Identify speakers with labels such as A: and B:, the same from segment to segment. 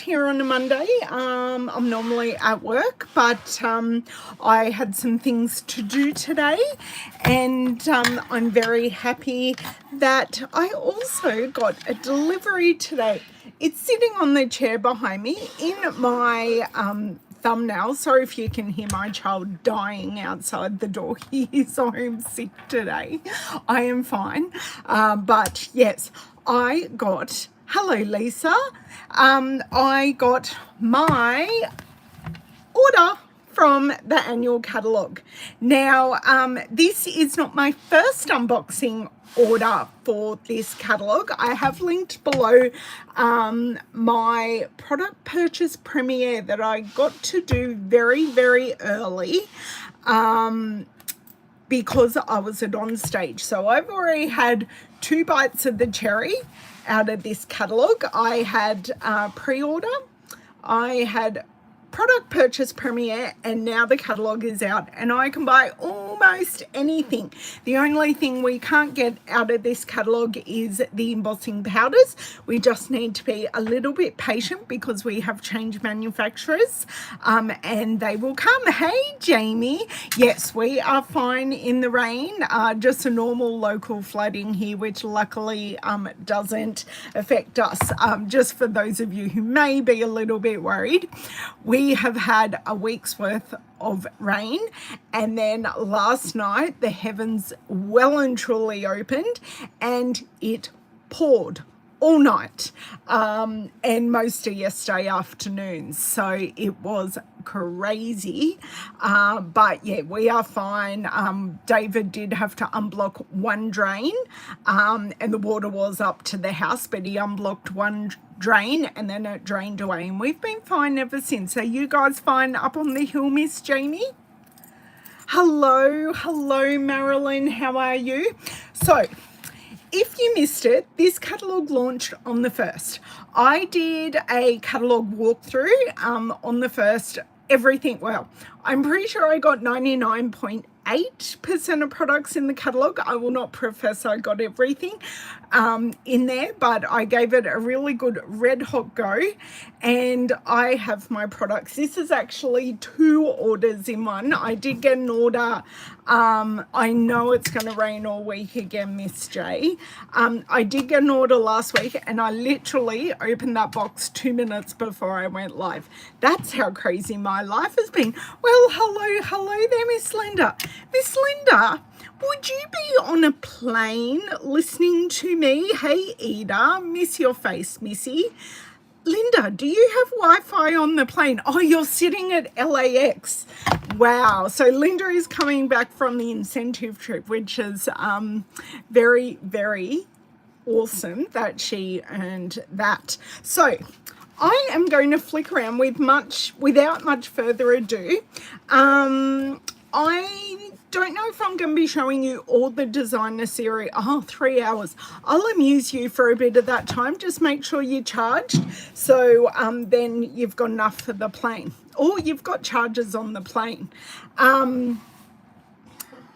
A: out here on a Monday. I'm normally at work, but I had some things to do today, and I'm very happy that I also got a delivery today. It's sitting on the chair behind me in my thumbnail. Sorry if you can hear my child dying outside the door. He is home sick today. I am fine. But yes, I got, hello Lisa, I got my order from the annual catalogue. Now, this is not my first unboxing order for this catalogue. I have linked below my product purchase premiere that I got to do very, very early because I was on stage. So I've already had 2 bites of the cherry out of this catalogue. I had pre-order, I had product purchase premiere, and now the catalogue is out and I can buy almost anything. The only thing we can't get out of this catalogue is the embossing powders. We just need to be a little bit patient because we have changed manufacturers, and they will come. Hey Jamie, yes, we are fine in the rain, just a normal local flooding here, which luckily doesn't affect us. Just for those of you who may be a little bit worried, we have had a week's worth of rain, and then last night the heavens well and truly opened and it poured all night, and most of yesterday afternoon. So it was crazy, but yeah, we are fine. David did have to unblock one drain, and the water was up to the house, but he unblocked one drain and then it drained away, and we've been fine ever since. Are you guys fine up on the hill, Miss Jamie? Hello Marilyn, how are you? So if you missed it, this catalogue launched on the 1st. I did a catalogue walkthrough on the 1st. Everything, well, I'm pretty sure I got 99.8% of products in the catalogue. I will not profess I got everything in there, but I gave it a really good red hot go, and I have my products. This is actually 2 orders in one. I did get an order. I know it's going to rain all week again, Miss J. I did get an order last week, and I literally opened that box 2 minutes before I went live. That's how crazy my life has been. Well, hello there, Miss Linda. Miss Linda, would you be on a plane listening to me? Hey, Ida, miss your face, Missy. Linda, do you have Wi-Fi on the plane? Oh, you're sitting at LAX. Wow. So Linda is coming back from the incentive trip, which is very, very awesome that she earned that. So I am going to flick around without much further ado. I don't know if I'm going to be showing you all the designer series. 3 hours. I'll amuse you for a bit of that time. Just make sure you're charged, so then you've got enough for the plane, or you've got charges on the plane.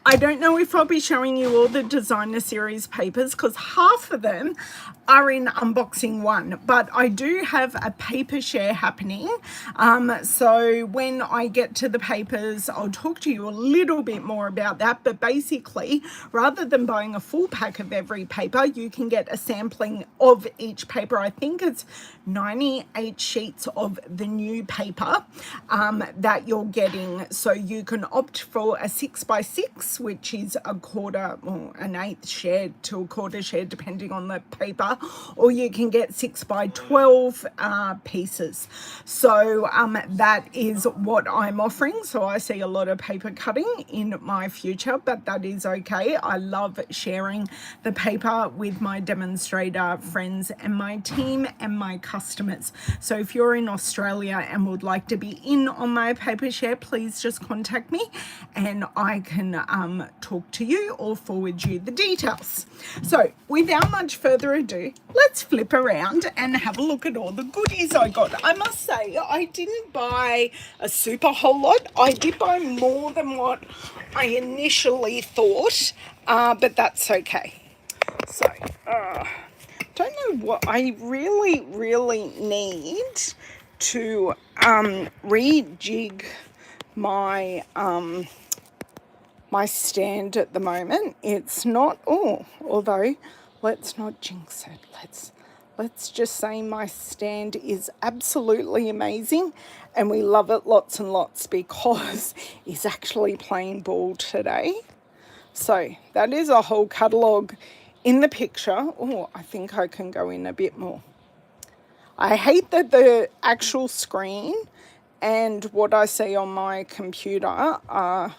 A: I don't know if I'll be showing you all the designer series papers because half of them are in unboxing 1, but I do have a paper share happening. So when I get to the papers, I'll talk to you a little bit more about that. But basically, rather than buying a full pack of every paper, you can get a sampling of each paper. I think it's 98 sheets of the new paper that you're getting. So you can opt for a 6x6, which is a quarter or an eighth share to a quarter share, depending on the paper, or you can get 6x12 pieces. So that is what I'm offering. So I see a lot of paper cutting in my future, but that is okay. I love sharing the paper with my demonstrator friends and my team and my customers. So if you're in Australia and would like to be in on my paper share, please just contact me and I can talk to you or forward you the details. So without much further ado, let's flip around and have a look at all the goodies I got. I must say, I didn't buy a super whole lot. I did buy more than what I initially thought, but that's okay. So don't know what I really need to rejig my my stand at the moment. It's not, although let's not jinx it. Let's just say my stand is absolutely amazing and we love it lots and lots because it's actually playing ball today. So that is a whole catalogue in the picture. Oh, I think I can go in a bit more. I hate that the actual screen and what I see on my computer are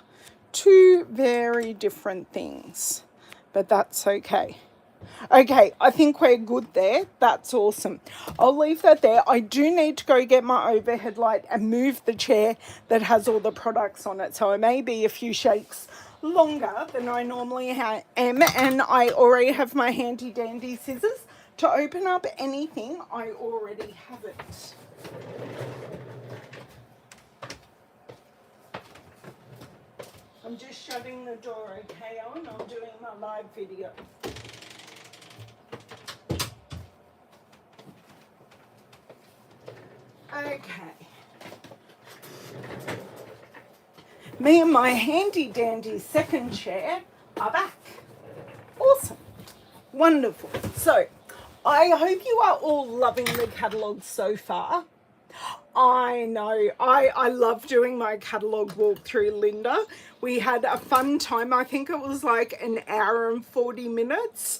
A: two very different things, but that's okay. Okay, I think we're good there. That's awesome. I'll leave that there. I do need to go get my overhead light and move the chair that has all the products on it. So I may be a few shakes longer than I normally am. And I already have my handy dandy scissors to open up anything. I already have it. I'm just shutting the door, okay, on? I'm doing my live video. Okay. Me and my handy dandy second chair are back. Awesome. Wonderful. So, I hope you are all loving the catalogue so far. I know. I love doing my catalogue walkthrough, Linda. We had a fun time. I think it was like an hour and 40 minutes.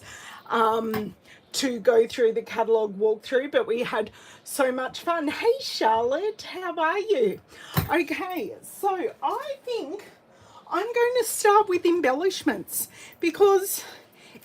A: To go through the catalogue walkthrough, but we had so much fun. Hey Charlotte, how are you? Okay, so I think I'm going to start with embellishments because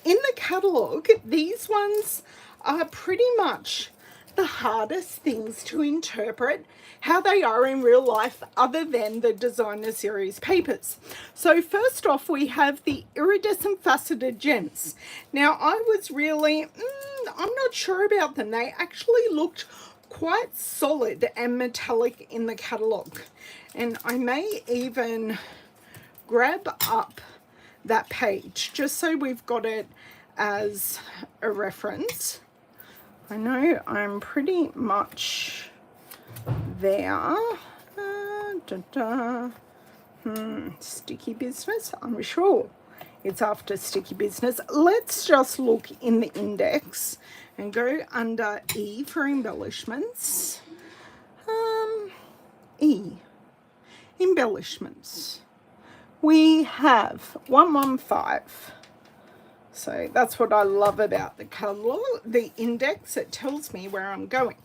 A: in the catalogue, these ones are pretty much the hardest things to interpret how they are in real life other than the designer series papers. So first off, we have the iridescent faceted gems. Now I was really, I'm not sure about them. They actually looked quite solid and metallic in the catalogue. And I may even grab up that page just so we've got it as a reference. I know I'm pretty much there. Sticky business, I'm sure it's after sticky business. Let's just look in the index and go under E for embellishments. E, embellishments. We have 115. So that's what I love about the catalogue, the index. It tells me where I'm going.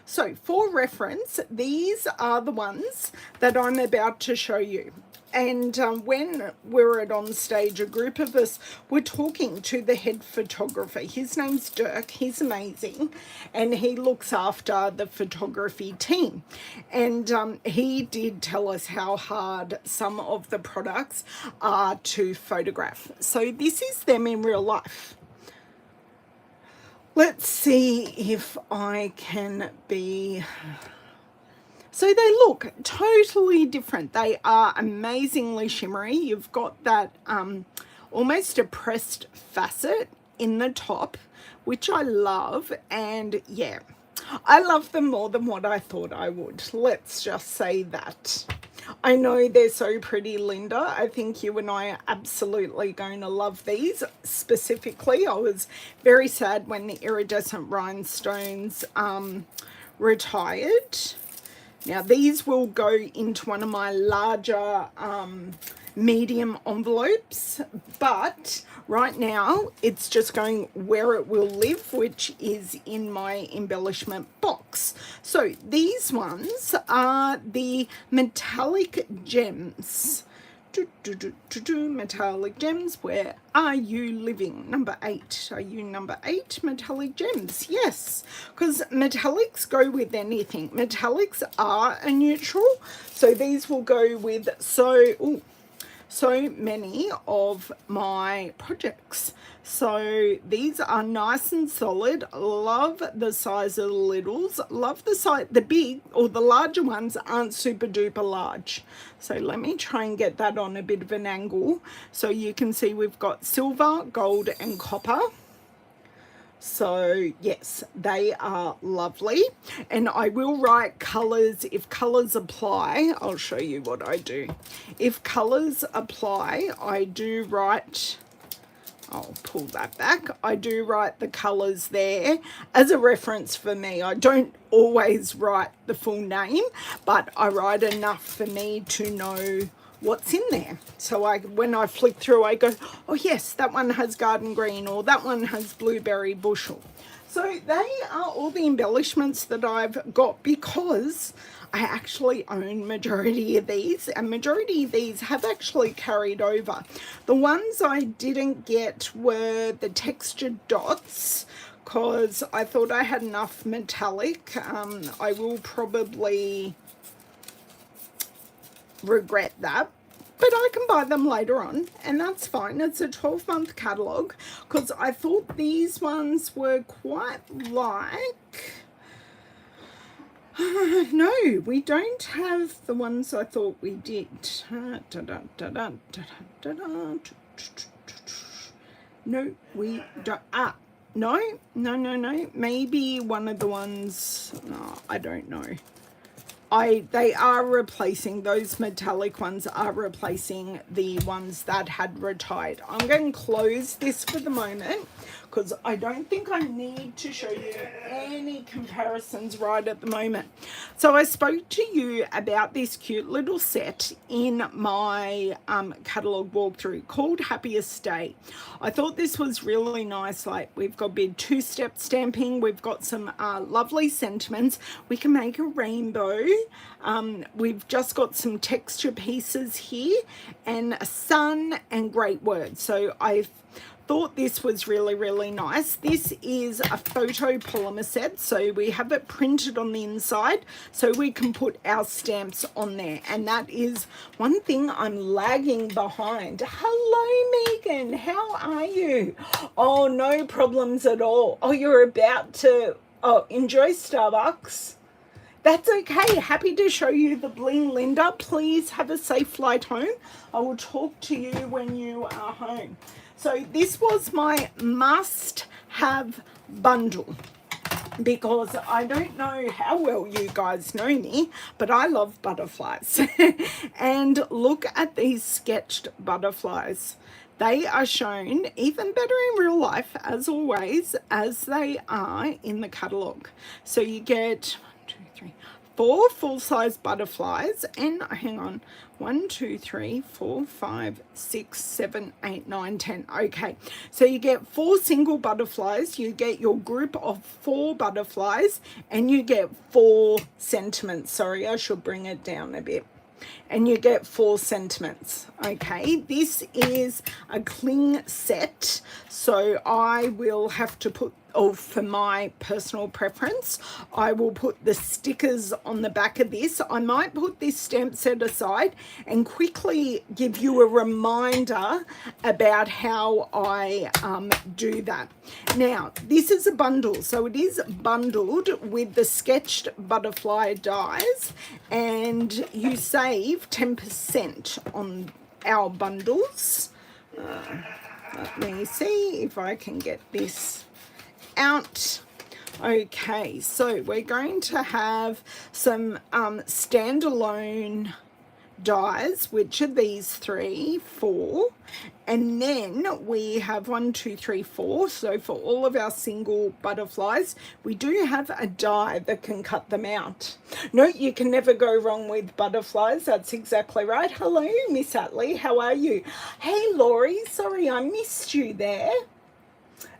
A: So for reference, these are the ones that I'm about to show you. And when we were at On Stage, a group of us were talking to the head photographer. His name's Dirk. He's amazing. And he looks after the photography team. And he did tell us how hard some of the products are to photograph. So this is them in real life. Let's see if I can be... So they look totally different. They are amazingly shimmery. You've got that almost a pressed facet in the top, which I love. And yeah, I love them more than what I thought I would. Let's just say that. I know they're so pretty, Linda. I think you and I are absolutely going to love these. Specifically, I was very sad when the iridescent rhinestones retired. Now these will go into one of my larger medium envelopes, but right now it's just going where it will live, which is in my embellishment box. So these ones are the metallic gems. Metallic gems, where are you living? Number 8. Are you number 8? Metallic gems, yes, because metallics go with anything. Metallics are a neutral, so these will go with so many of my projects. So these are nice and solid. Love the size of the littles. Love the size. The big or the larger ones aren't super duper large. So let me try and get that on a bit of an angle so you can see we've got silver, gold and copper. So yes, they are lovely. And I will write colours. If colours apply, I'll show you what I do. If colours apply, I do write, I'll pull that back. I do write the colours there as a reference for me. I don't always write the full name, but I write enough for me to know what's in there. So when I flick through, I go, oh yes, that one has garden green, or that one has blueberry bushel. So they are all the embellishments that I've got, because I actually own majority of these, and majority of these have actually carried over. The ones I didn't get were the textured dots, because I thought I had enough metallic. I will probably regret that, but I can buy them later on, and that's fine. It's a 12-month catalogue, because I thought these ones were quite like... no, we don't have the ones I thought we did. No, we don't. No. Maybe one of the ones, no, I don't know. They are replacing, those metallic ones are replacing the ones that had retired. I'm going to close this for the moment, because I don't think I need to show you any comparisons right at the moment. So I spoke to you about this cute little set in my catalogue walkthrough called Happiest Day. I thought this was really nice. Like, we've got big two-step stamping, we've got some lovely sentiments. We can make a rainbow. We've just got some texture pieces here, and a sun and great words. So I thought this was really, really nice. This is a photo polymer set, so we have it printed on the inside so we can put our stamps on there. And that is one thing I'm lagging behind. Hello, Megan, how are you? Oh, no problems at all. Oh, you're about to enjoy Starbucks. That's okay. Happy to show you the bling, Linda. Please have a safe flight home. I will talk to you when you are home. So this was my must-have bundle, because I don't know how well you guys know me, but I love butterflies. And look at these sketched butterflies. They are shown even better in real life, as always, as they are in the catalogue. So you get 4 full-size butterflies, and hang on, 1, 2, 3, 4, 5, 6, 7, 8, 9, 10. Okay, so you get 4 single butterflies, you get your group of 4 butterflies, and you get 4 sentiments. Sorry, I should bring it down a bit. And you get 4 sentiments. Okay, this is a cling set, so I will have to put, for my personal preference, I will put the stickers on the back of this. I might put this stamp set aside and quickly give you a reminder about how I do that. Now, this is a bundle, so it is bundled with the sketched butterfly dies, and you save 10% on our bundles. Let me see if I can get this out. Okay, so we're going to have some standalone dies, which are these 3, 4, and then we have 1, 2, 3, 4. So for all of our single butterflies, we do have a die that can cut them out. No, you can never go wrong with butterflies. That's exactly right. Hello, Miss Atley, how are you? Hey, Laurie, sorry I missed you there.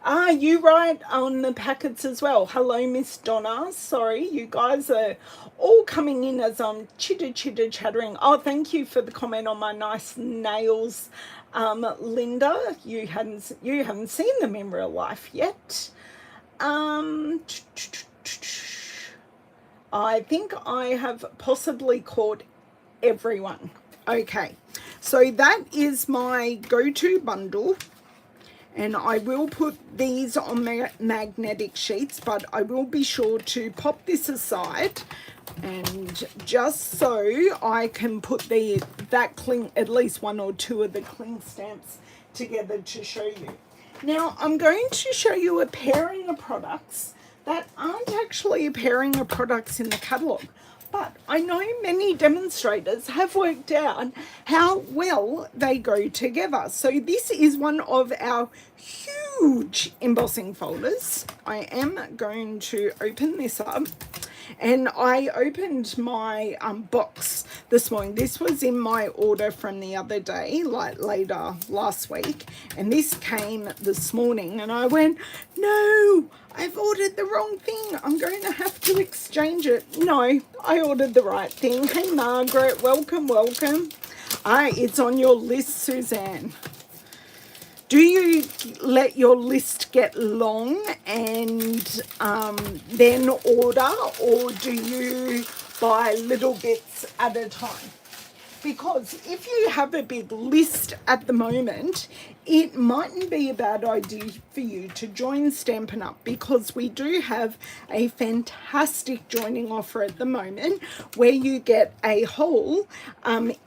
A: Ah, you write on the packets as well. Hello, Miss Donna. Sorry, you guys are all coming in as I'm chattering. Oh, thank you for the comment on my nice nails, Linda. You haven't seen them in real life yet. I think I have possibly caught everyone. Okay, so that is my go-to bundle. And I will put these on magnetic sheets, but I will be sure to pop this aside, and just so I can put that cling, at least 1 or 2 of the cling stamps together to show you. Now I'm going to show you a pairing of products that aren't actually a pairing of products in the catalogue. But I know many demonstrators have worked out how well they go together. So this is one of our huge embossing folders. I am going to open this up. And I opened my box this morning. This was in my order from the other day, like later last week. And this came this morning. And I went, no, I've ordered the wrong thing. I'm going to have to exchange it. No, I ordered the right thing. Hey, Margaret, welcome, welcome. It's on your list, Suzanne. Do you let your list get long and then order, or do you buy little bits at a time? Because if you have a big list at the moment, it mightn't be a bad idea for you to join Stampin' Up, because we do have a fantastic joining offer at the moment where you get a whole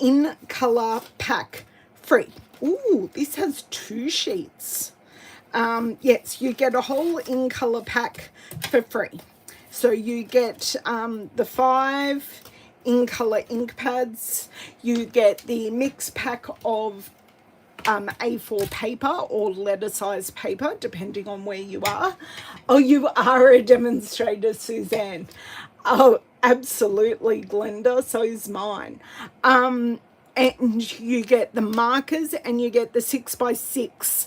A: in colour pack free. Ooh, this has 2 sheets. Yes, you get a whole in colour pack for free. So you get the 5 in colour ink pads. You get the mix pack of A4 paper or letter size paper, depending on where you are. Oh, you are a demonstrator, Suzanne. Oh, absolutely, Glenda. So's mine. And you get the markers and you get the 6x6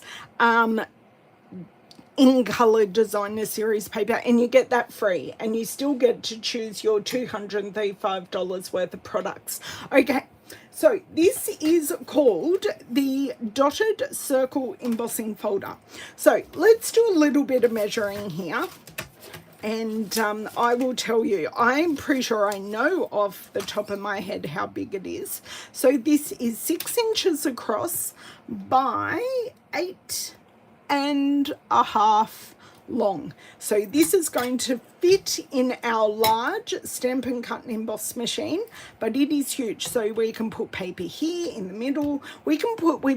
A: in colour designer series paper, and you get that free, and you still get to choose your $235 worth of products. Okay, so this is called the Dotted Circle Embossing Folder. So let's do a little bit of measuring here. And I will tell you, I'm pretty sure I know off the top of my head how big it is. So this is 6 inches across by 8.5 long. So this is going to fit in our large Stampin' Cut and Emboss machine, but it is huge. So we can put paper here in the middle. We've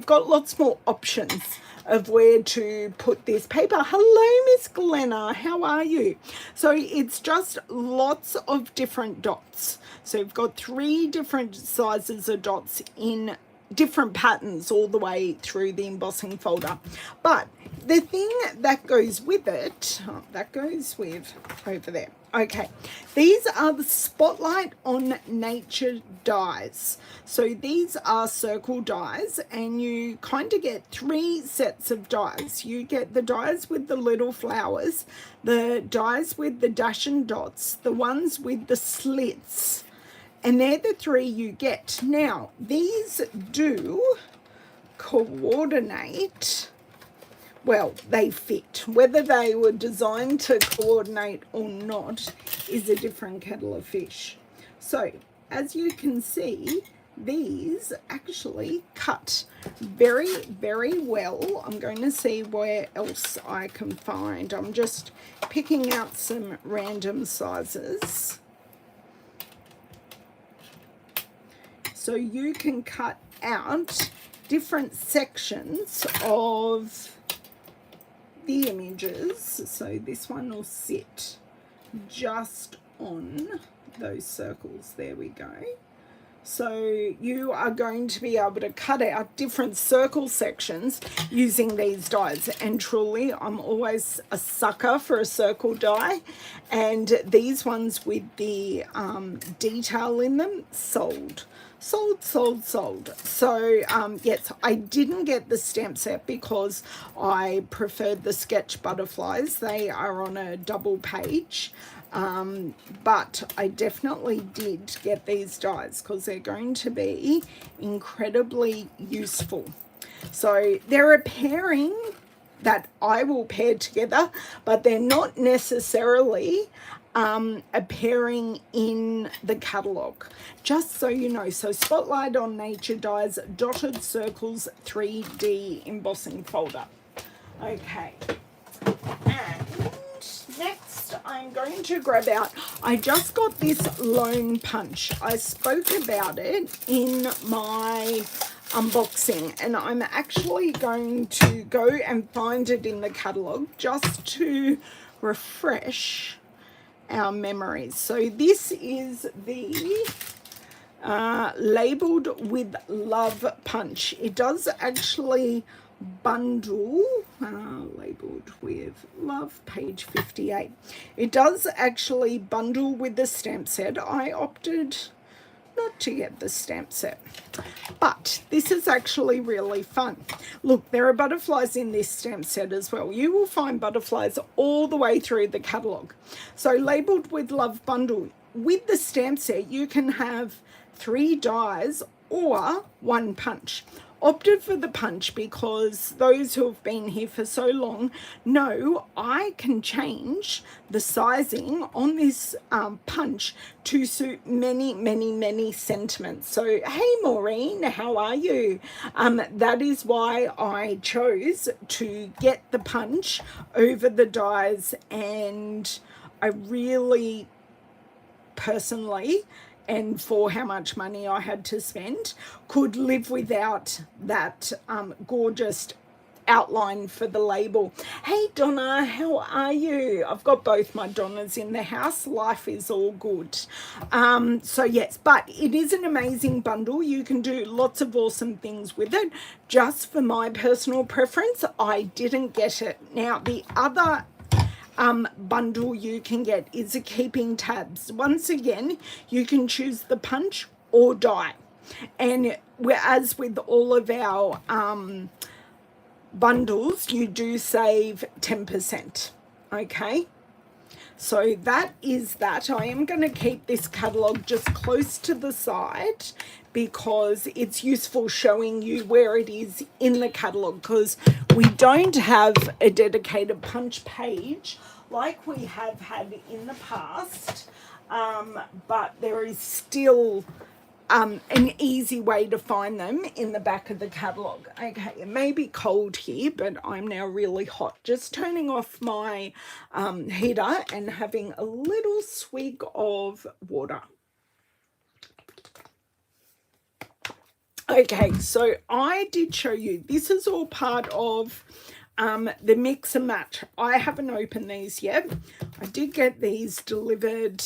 A: got lots more options of where to put this paper. Hello, Miss Glenna, how are you? So it's just lots of different dots. So we've got 3 different sizes of dots in different patterns all the way through the embossing folder. But the thing that goes with it, that goes with over there. Okay, these are the Spotlight on Nature dies. So these are circle dies, and you kind of get 3 sets of dies. You get the dies with the little flowers, the dies with the dash and dots, the ones with the slits, and they're the 3 you get. Now, these do coordinate. Well, they fit. Whether they were designed to coordinate or not is a different kettle of fish. So, as you can see, these actually cut very, very well. I'm going to see where else I can find. I'm just picking out some random sizes. So you can cut out different sections of the images. So this one will sit just on those circles. There we go. So you are going to be able to cut out different circle sections using these dies. And truly, I'm always a sucker for a circle die. And these ones with the detail in them, sold. Sold. So yes, I didn't get the stamp set because I preferred the sketch butterflies. They are on a double page. But I definitely did get these dies because they're going to be incredibly useful. So they're a pairing that I will pair together, but they're not necessarily a pairing in the catalogue, just so you know. So Spotlight on Nature dies, Dotted Circles 3D embossing folder. Okay, and next I'm going to grab out, I just got this Lone Punch. I spoke about it in my unboxing, and I'm actually going to go and find it in the catalogue just to refresh our memories. So this is the labelled with love punch. It does actually bundle, labelled with love, page 58. It does actually bundle with the stamp set. I opted not to get the stamp set, but this is actually really fun. Look, there are butterflies in this stamp set as well. You will find butterflies all the way through the catalogue. So labelled with love bundle. With the stamp set, you can have 3 dies or 1 punch. Opted for the punch because those who have been here for so long know I can change the sizing on this punch to suit many sentiments. So hey Maureen, how are you? That is why I chose to get the punch over the dies, and I really personally, and for how much money I had to spend, could live without that gorgeous outline for the label. Hey Donna, how are you? I've got both my Donnas in the house. Life is all good. So yes, but it is an amazing bundle. You can do lots of awesome things with it. Just for my personal preference, I didn't get it. Now the other bundle you can get is a keeping tabs. Once again, you can choose the punch or die, and as with all of our bundles, you do save 10%. Okay, so that is that. I am going to keep this catalogue just close to the side because it's useful showing you where it is in the catalogue, because we don't have a dedicated punch page like we have had in the past, but there is still an easy way to find them in the back of the catalogue. Okay, it may be cold here, but I'm now really hot. Just turning off my heater and having a little swig of water. Okay, so I did show you, this is all part of the mix and match. I haven't opened these yet. I did get these delivered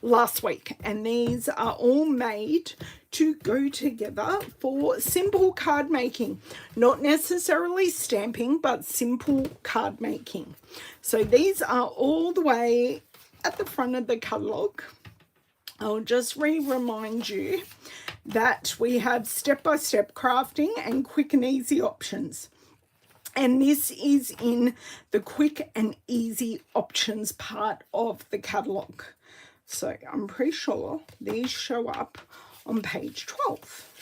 A: last week, and these are all made to go together for simple card making, not necessarily stamping, but simple card making. So these are all the way at the front of the catalogue. I'll just remind you that we have step-by-step crafting and quick and easy options. And this is in the quick and easy options part of the catalogue. So I'm pretty sure these show up on page 12.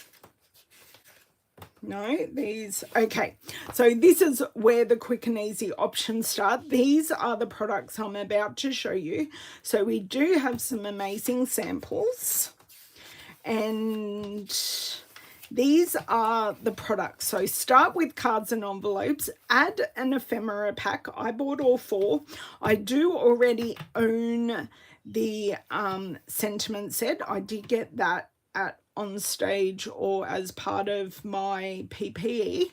A: No, these, okay. So this is where the quick and easy options start. These are the products I'm about to show you. So we do have some amazing samples, and these are the products. So start with cards and envelopes, add an ephemera pack. I bought all 4. I do already own the sentiment set. I did get that at on stage or as part of my PPE.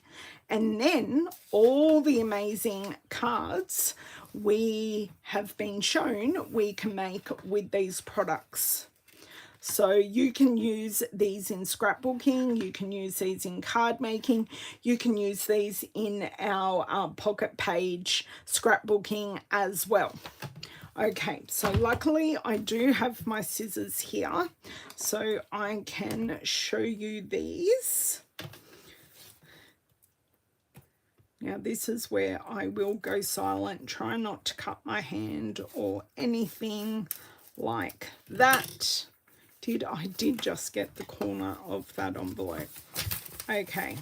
A: And then all the amazing cards we have been shown we can make with these products. So you can use these in scrapbooking, you can use these in card making, you can use these in our pocket page scrapbooking as well. Okay, so luckily I do have my scissors here, so I can show you these. Now this is where I will go silent, try not to cut my hand or anything like that. I did just get the corner of that envelope. Okay,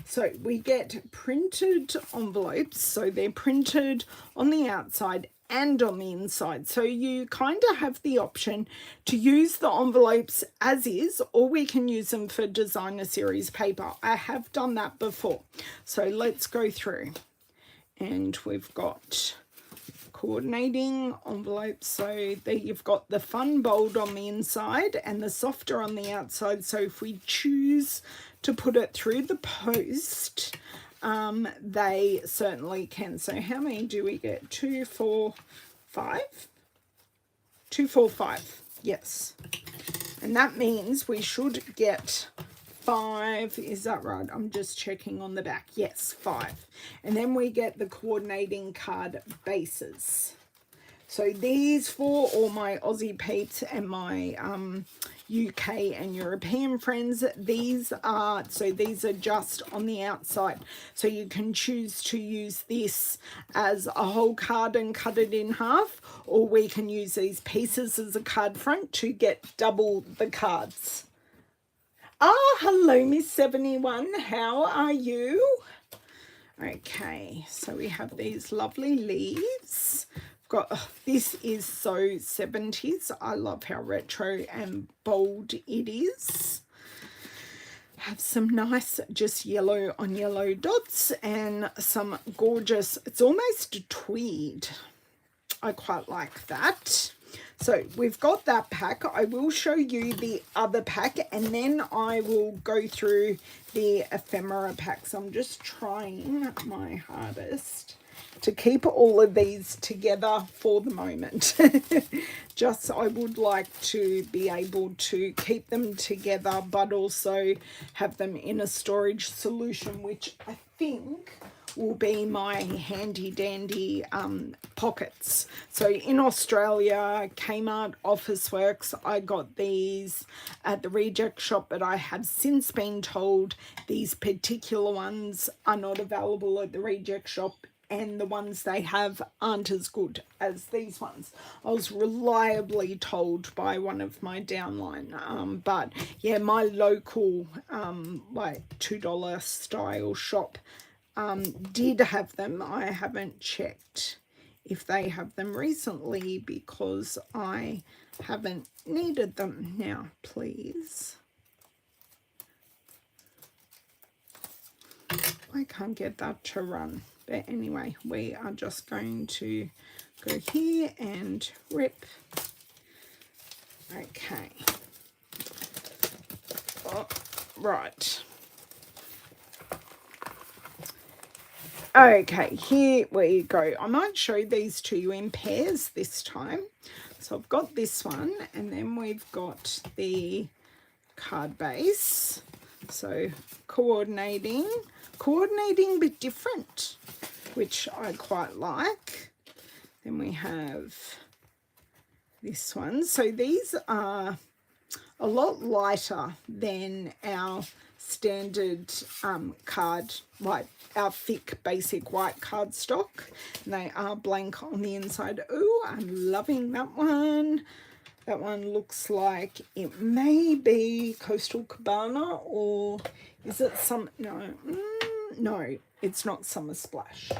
A: so we get printed envelopes, so they're printed on the outside and on the inside. So you kind of have the option to use the envelopes as is, or we can use them for designer series paper. I have done that before. So let's go through. And we've got, of coordinating envelopes. So there you've got the fun bold on the inside and the softer on the outside. So if we choose to put it through the post, they certainly can. So how many do we get? 2, 4, 5? 2, 4, 5. Yes. And that means we should get 5. Is that right? I'm just checking on the back. Yes, 5. And then we get the coordinating card bases. So these for all my Aussie peeps and my UK and European friends, these are just on the outside. So you can choose to use this as a whole card and cut it in half, or we can use these pieces as a card front to get double the cards. Oh, hello, Miss 71. How are you? Okay, so we have these lovely leaves. This is so 70s. I love how retro and bold it is. Have some nice just yellow on yellow dots and some gorgeous, it's almost a tweed. I quite like that. So we've got that pack. I will show you the other pack and then I will go through the ephemera packs. I'm just trying my hardest to keep all of these together for the moment. Just I would like to be able to keep them together but also have them in a storage solution, which I think will be my handy dandy pockets. So in Australia, Kmart, Officeworks, I got these at the reject shop, but I have since been told these particular ones are not available at the reject shop and the ones they have aren't as good as these ones. I was reliably told by one of my downline. But yeah, my local like $2 style shop did have them. I haven't checked if they have them recently because I haven't needed them. Now, please. I can't get that to run. But anyway, we are just going to go here and rip. Okay. Oh, right. Okay, here we go. I might show these to you in pairs this time. So I've got this one and then we've got the card base. So coordinating but different, which I quite like. Then we have this one. So these are a lot lighter than our standard card, like our thick basic white cardstock. And they are blank on the inside. Oh, I'm loving that one. That one looks like it may be Coastal Cabana, or is it some, no, it's not Summer Splash,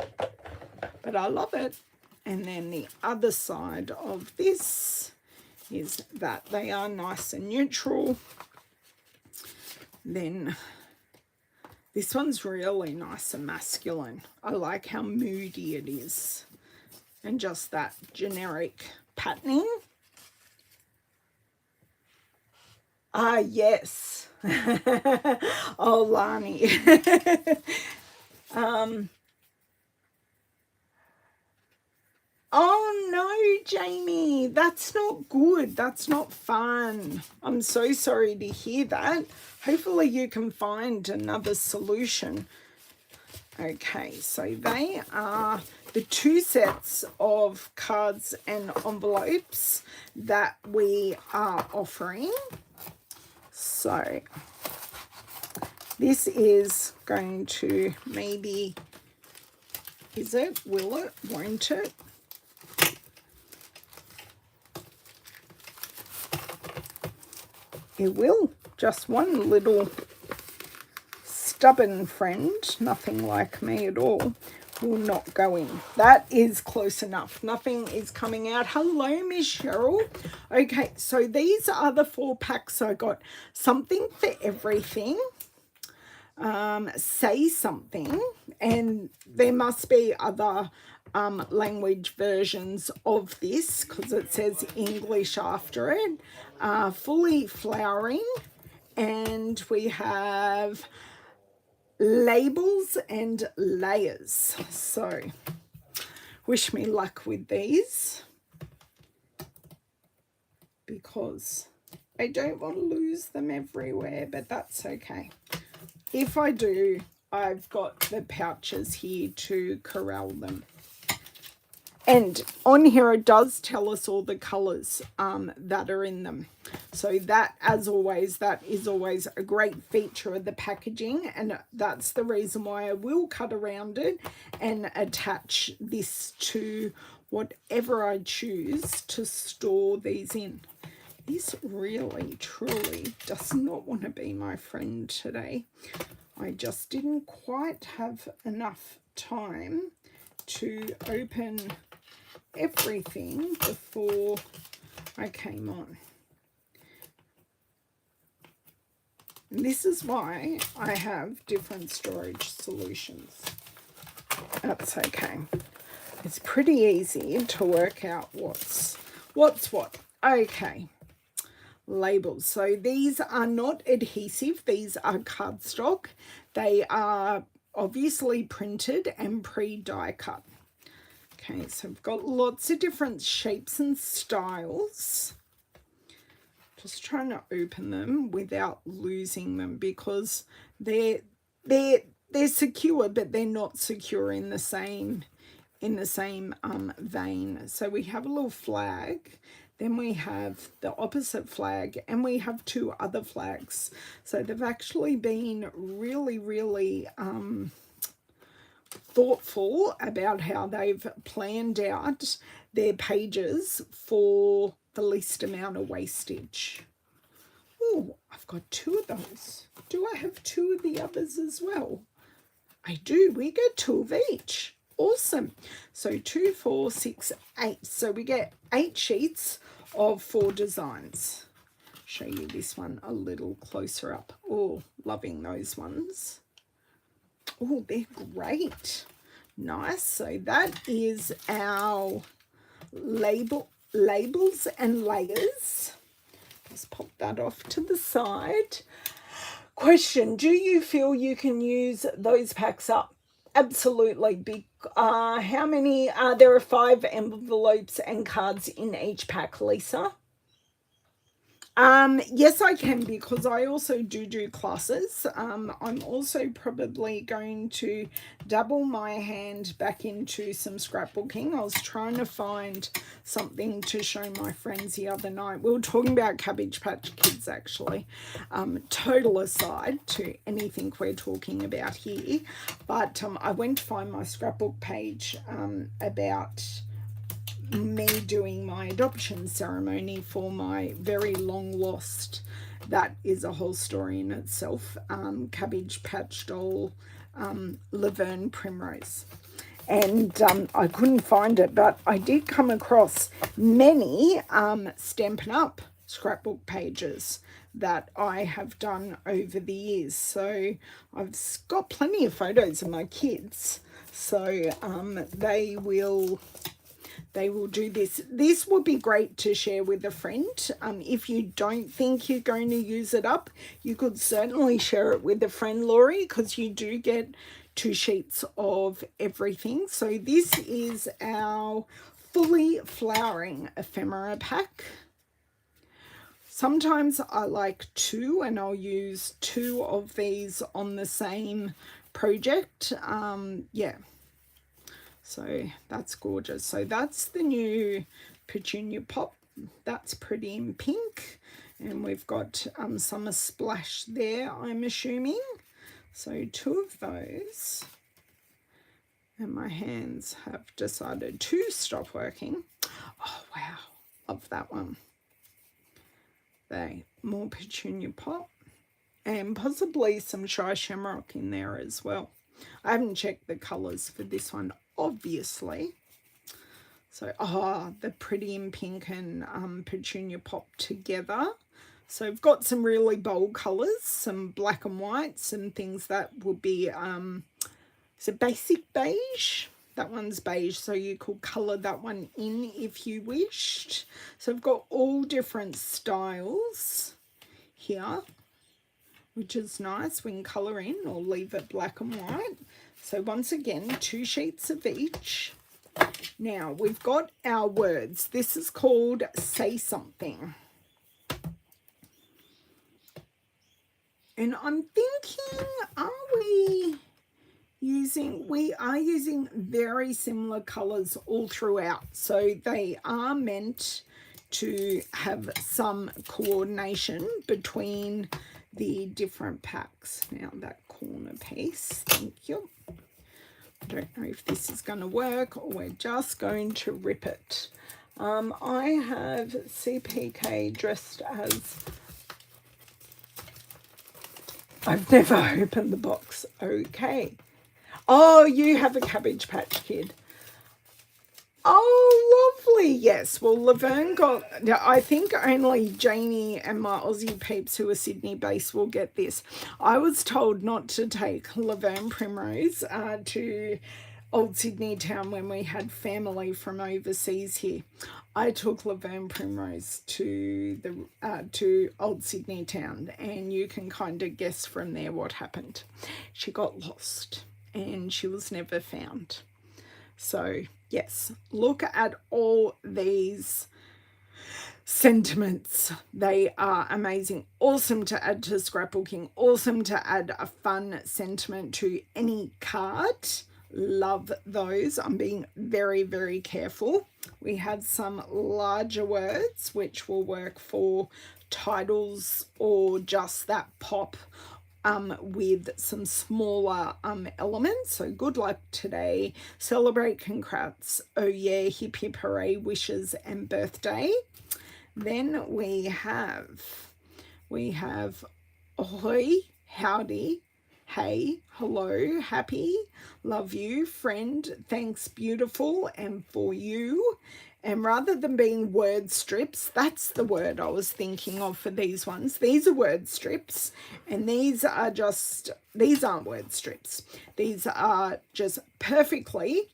A: but I love it. And then the other side of this is that they are nice and neutral. Then this one's really nice and masculine. I like how moody it is and just that generic patterning. Ah, yes. Oh, Lani. Oh, no, Jamie. That's not good. That's not fun. I'm so sorry to hear that. Hopefully you can find another solution. Okay, so they are the 2 sets of cards and envelopes that we are offering. So this is going to maybe, is it, will it, won't it? It will. Just one little stubborn friend, nothing like me at all, will not go in. That is close enough. Nothing is coming out. Hello, Miss Cheryl. Okay, so these are the 4 packs I got. Something for everything. Say something. And there must be other language versions of this because it says English after it. Fully flowering, and we have labels and layers. So wish me luck with these because I don't want to lose them everywhere, but that's okay. If I do, I've got the pouches here to corral them. And on here it does tell us all the colours that are in them. So that, as always, that is always a great feature of the packaging, and that's the reason why I will cut around it and attach this to whatever I choose to store these in. This really, truly does not want to be my friend today. I just didn't quite have enough time to open everything before I came on. And this is why I have different storage solutions. That's okay. It's pretty easy to work out what's what. Okay. Labels. So these are not adhesive. These are cardstock. They are obviously printed and pre-die cut. Okay, so I've got lots of different shapes and styles. Just trying to open them without losing them because they're secure, but they're not secure in the same vein. So we have a little flag, then we have the opposite flag, and we have two other flags. So they've actually been really, really thoughtful about how they've planned out their pages for the least amount of wastage. Oh, I've got two of those. Do I have two of the others as well? I do. We get two of each. Awesome. So 2, 4, 6, 8. So we get 8 sheets of 4 designs. Show you this one a little closer up. Oh, loving those ones. Oh, they're great. Nice. So that is our labels and layers. Just pop that off to the side. Question: do you feel you can use those packs up? Absolutely. How many? There are 5 envelopes and cards in each pack, Lisa. Yes, I can, because I also do classes. I'm also probably going to double my hand back into some scrapbooking. I was trying to find something to show my friends the other night. We were talking about Cabbage Patch Kids, actually. Total aside to anything we're talking about here. But I went to find my scrapbook page about me doing my adoption ceremony for my very long lost, that is a whole story in itself, Cabbage Patch doll, Laverne Primrose. And I couldn't find it, but I did come across many Stampin' Up scrapbook pages that I have done over the years. So I've got plenty of photos of my kids. So they will do this. This would be great to share with a friend. If you don't think you're going to use it up, you could certainly share it with a friend, Laurie, because you do get 2 sheets of everything. So this is our fully flowering ephemera pack. Sometimes I like 2, and I'll use 2 of these on the same project. Yeah. So that's gorgeous. So that's the new Petunia Pop. That's pretty in pink. And we've got Summer Splash there, I'm assuming. So 2 of those. And my hands have decided to stop working. Oh, wow. Love that one. More Petunia Pop. And possibly some Shy Shamrock in there as well. I haven't checked the colours for this one, obviously. So, the pretty in pink and Petunia Pop together. So we've got some really bold colours, some black and white, some things that would be, is it basic beige? That one's beige, so you could colour that one in if you wished. So I've got all different styles here, which is nice. We can colour in or leave it black and white. So once again, 2 sheets of each. Now we've got our words. This is called Say Something. And I'm thinking, we are using very similar colours all throughout. So they are meant to have some coordination between the different packs. Now that corner piece, thank you. I don't know if this is going to work or we're just going to rip it. I have CPK dressed as... I've never opened the box. Okay. Oh, you have a Cabbage Patch Kid. Oh, lovely. Yes. Well, Laverne got... I think only Janie and my Aussie peeps who are Sydney-based will get this. I was told not to take Laverne Primrose to Old Sydney Town when we had family from overseas here. I took Laverne Primrose to Old Sydney Town, and you can kind of guess from there what happened. She got lost and she was never found. So yes, look at all these sentiments. They are amazing. Awesome to add to scrapbooking. Awesome to add a fun sentiment to any card. Love those. I'm being very, very careful. We have some larger words which will work for titles or just that pop with some smaller elements. So good luck today. Celebrate, congrats, oh yeah, hip hip hooray, wishes and birthday. Then we have ahoy, howdy, hey, hello, happy, love you, friend, thanks, beautiful, and for you. And rather than being word strips, that's the word I was thinking of for these ones. These are word strips, and these aren't word strips. These are just perfectly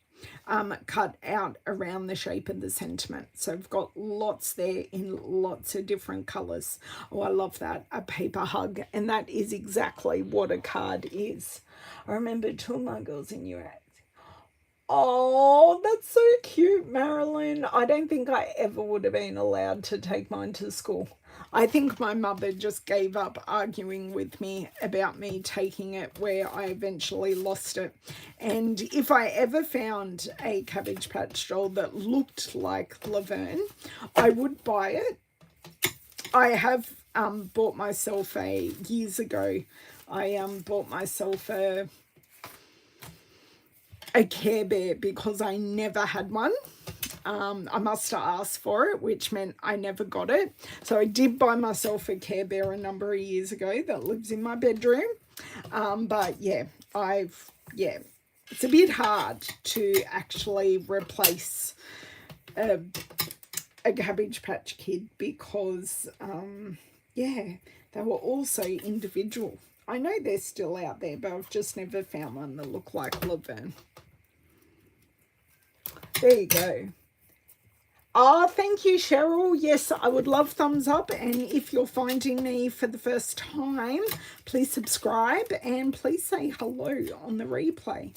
A: cut out around the shape of the sentiment. So I've got lots there in lots of different colours. Oh, I love that. A paper hug. And that is exactly what a card is. I remember 2 of my girls in US. Oh, that's so cute, Marilyn. I don't think I ever would have been allowed to take mine to school. I think my mother just gave up arguing with me about me taking it, where I eventually lost it. And if I ever found a Cabbage Patch doll that looked like Laverne, I would buy it. I have bought myself years ago, I bought myself a Care Bear because I never had one. I must have asked for it, which meant I never got it. So I did buy myself a Care Bear a number of years ago that lives in my bedroom. But yeah, it's a bit hard to actually replace a Cabbage Patch Kid because, yeah, they were also individual. I know they're still out there, but I've just never found one that looked like Laverne. There you go. Oh, thank you, Cheryl. Yes, I would love thumbs up. And if you're finding me for the first time, please subscribe and please say hello on the replay.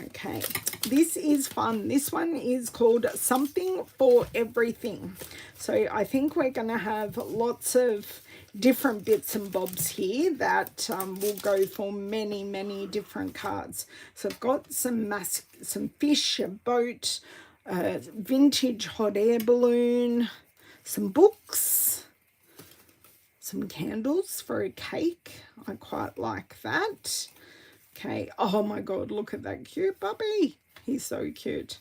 A: Okay, this is fun. This one is called Something for Everything. So I think we're going to have lots of different bits and bobs here that will go for many, many different cards. So I've got some fish, a boat, vintage hot air balloon, some books, some candles for a cake. I quite like that. Okay, oh my god, look at that cute puppy. He's so cute.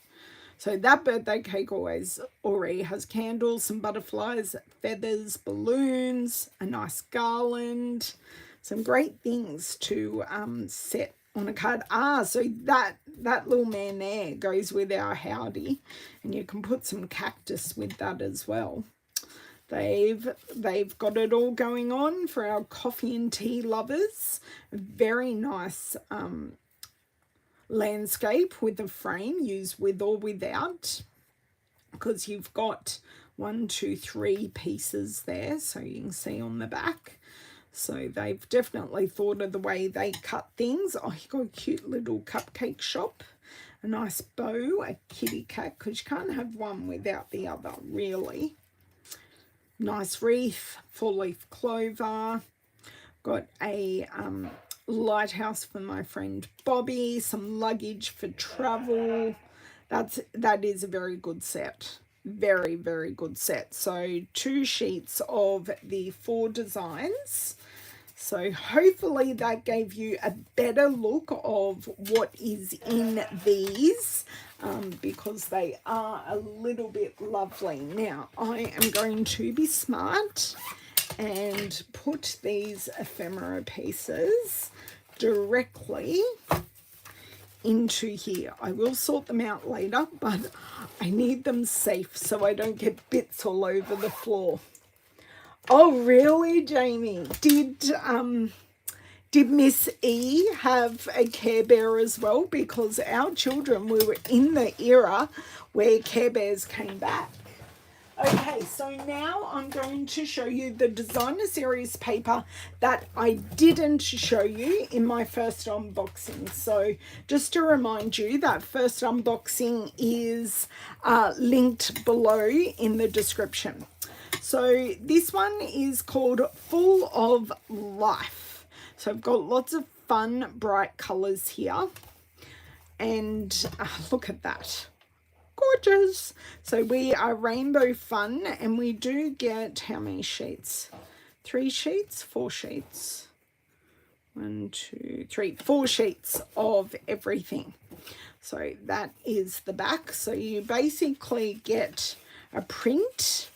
A: So that birthday cake already has candles, some butterflies, feathers, balloons, a nice garland, some great things to set on a card. So that little man there goes with our howdy, and you can put some cactus with that as well. They've got it all going on for our coffee and tea lovers. Very nice landscape with a frame, use with or without, because you've got 1, 2, 3 pieces there, so you can see on the back. So they've definitely thought of the way they cut things. Oh, you got a cute little cupcake shop, a nice bow, a kitty cat, because you can't have one without the other, really. Nice wreath, 4-leaf clover. Got a lighthouse for my friend Bobby, some luggage for travel. That is a very good set. Very, very good set. So 2 sheets of the 4 designs. So hopefully that gave you a better look of what is in these, because they are a little bit lovely. Now I am going to be smart and put these ephemera pieces directly into here. I will sort them out later, but I need them safe so I don't get bits all over the floor. Oh, really, Jamie? Did Miss E have a Care Bear as well? Because our children, we were in the era where Care Bears came back. Okay, so now I'm going to show you the designer series paper that I didn't show you in my first unboxing. So just to remind you, that first unboxing is linked below in the description. So this one is called Full of Life. So I've got lots of fun, bright colours here. And look at that. Gorgeous. So we are rainbow fun, and we do get how many sheets? 3 sheets? 4 sheets? 1, 2, 3, 4 sheets of everything. So that is the back. So you basically get a print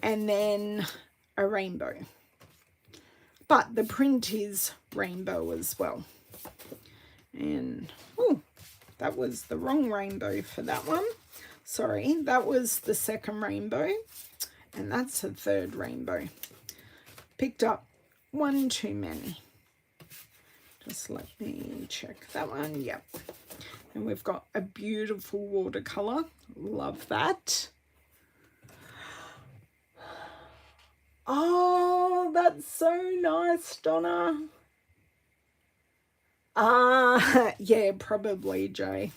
A: and then a rainbow. But the print is rainbow as well. And, oh, that was the wrong rainbow for that one. Sorry, that was the second rainbow. And that's the third rainbow. Picked up 1 too many. Just let me check that one. Yep. And we've got a beautiful watercolor. Love that. Oh, that's so nice, Donna. Yeah, probably, Jay.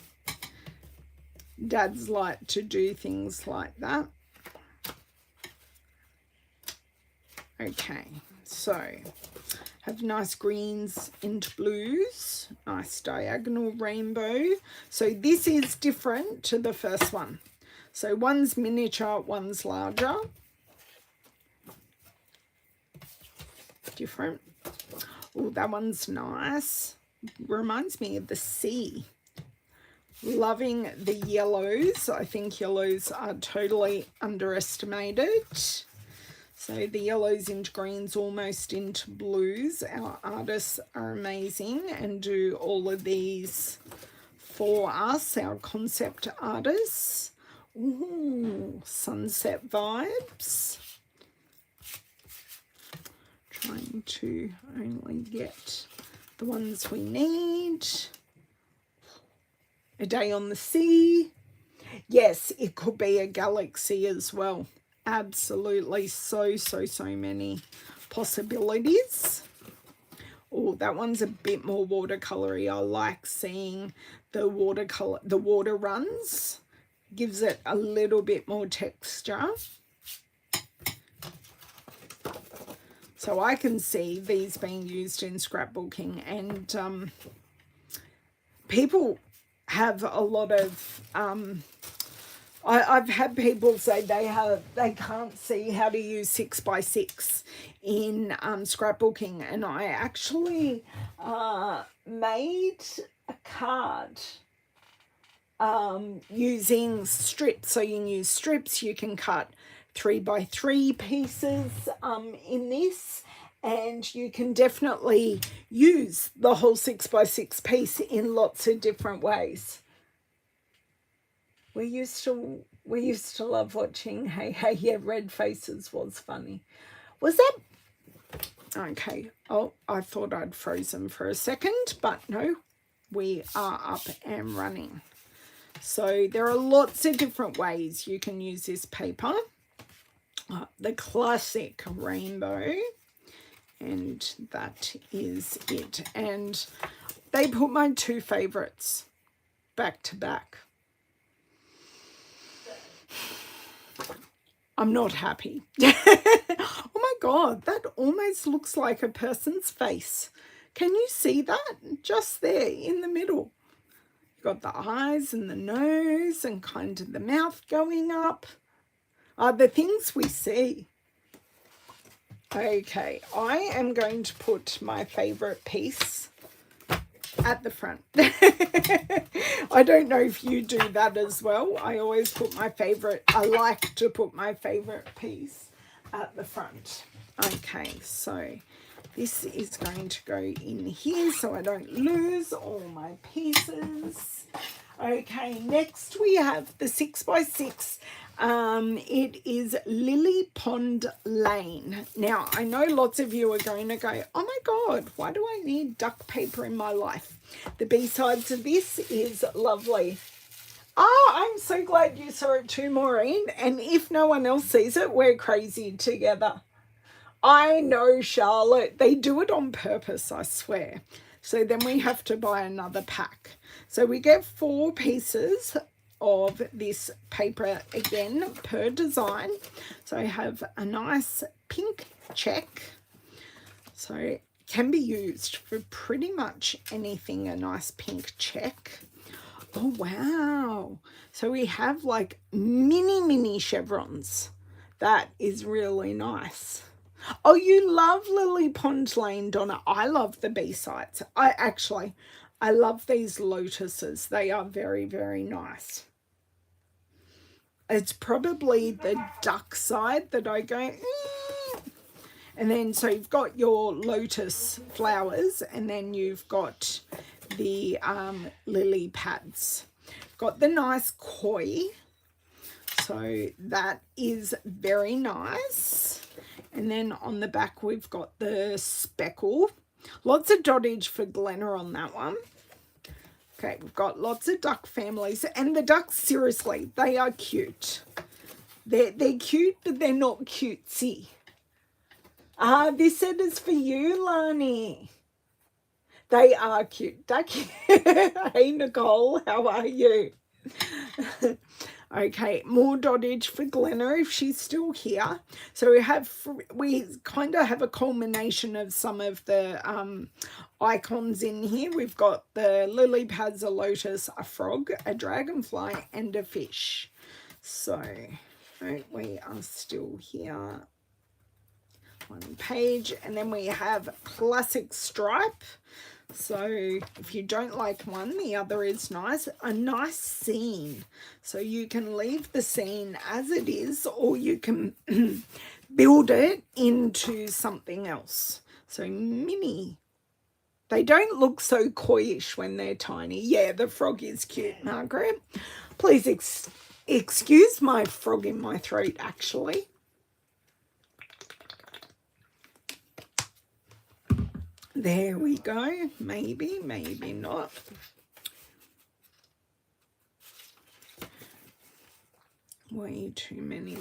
A: Dads like to do things like that. Okay, so have nice greens into blues, nice diagonal rainbow. So this is different to the first one. So one's miniature, one's larger. Different. Oh, that one's nice. Reminds me of the sea. Loving the yellows. I think yellows are totally underestimated. So the yellows into greens, almost into blues. Our artists are amazing and do all of these for us, our concept artists. Ooh, sunset vibes. Trying to only get the ones we need. A day on the sea. Yes, it could be a galaxy as well. Absolutely, so many possibilities. Oh, that one's a bit more watercolory. I like seeing the watercolor, the water runs. Gives it a little bit more texture. So I can see these being used in scrapbooking, and people have a lot of I've had people say they can't see how to use 6x6 in scrapbooking, and I actually made a card using strips. So you can use strips, you can cut 3x3 pieces in this, and you can definitely use the whole 6x6 piece in lots of different ways. We used to love watching Hey Hey. Yeah, Red Faces was funny. Was that okay? Oh, I thought I'd frozen for a second, but no, we are up and running. So there are lots of different ways you can use this paper. The classic rainbow, and that is it. And they put my two favorites back to back. I'm not happy. Oh my God, that almost looks like a person's face. Can you see that? Just there in the middle. You've got the eyes and the nose and kind of the mouth going up. Are the things we see. Okay, I am going to put my favorite piece at the front. I don't know if you do that as well. I always put my favorite, I like to put my favorite piece at the front. Okay, so this is going to go in here so I don't lose all my pieces. Okay, next we have the 6x6. It is Lily Pond Lane. Now, I know lots of you are going to go, oh my God, why do I need duck paper in my life? The B-sides of this is lovely. I'm so glad you saw it too, Maureen. And if no one else sees it, we're crazy together. I know, Charlotte. They do it on purpose, I swear. So then we have to buy another pack. So we get 4 pieces of this paper again per design. So I have a nice pink check. So it can be used for pretty much anything, a nice pink check. Oh, wow. So we have like mini chevrons. That is really nice. Oh, you love Lily Pond Lane, Donna. I love the B-sides. I love these lotuses. They are very, very nice. It's probably the duck side that I go, And then, so you've got your lotus flowers, and then you've got the lily pads. Got the nice koi. So that is very nice. And then on the back, we've got the speckle. Lots of dottage for Glenna on that one. Okay, we've got lots of duck families. And the ducks, seriously, they are cute. They're cute, but they're not cutesy. This set is for you, Lani. They are cute. Ducky. Hey, Nicole, how are you? Okay, more dottage for Glenna if she's still here. So we kind of have a culmination of some of the icons in here. We've got the lily pads, a lotus, a frog, a dragonfly, and a fish. So we are still here. One page, and then we have classic stripe. So if you don't like one, the other is nice. A nice scene. So you can leave the scene as it is, or you can build it into something else. So mini. They don't look so coyish when they're tiny. Yeah, the frog is cute, Margaret. Please excuse my frog in my throat, actually. There we go. Maybe, maybe not. Way too many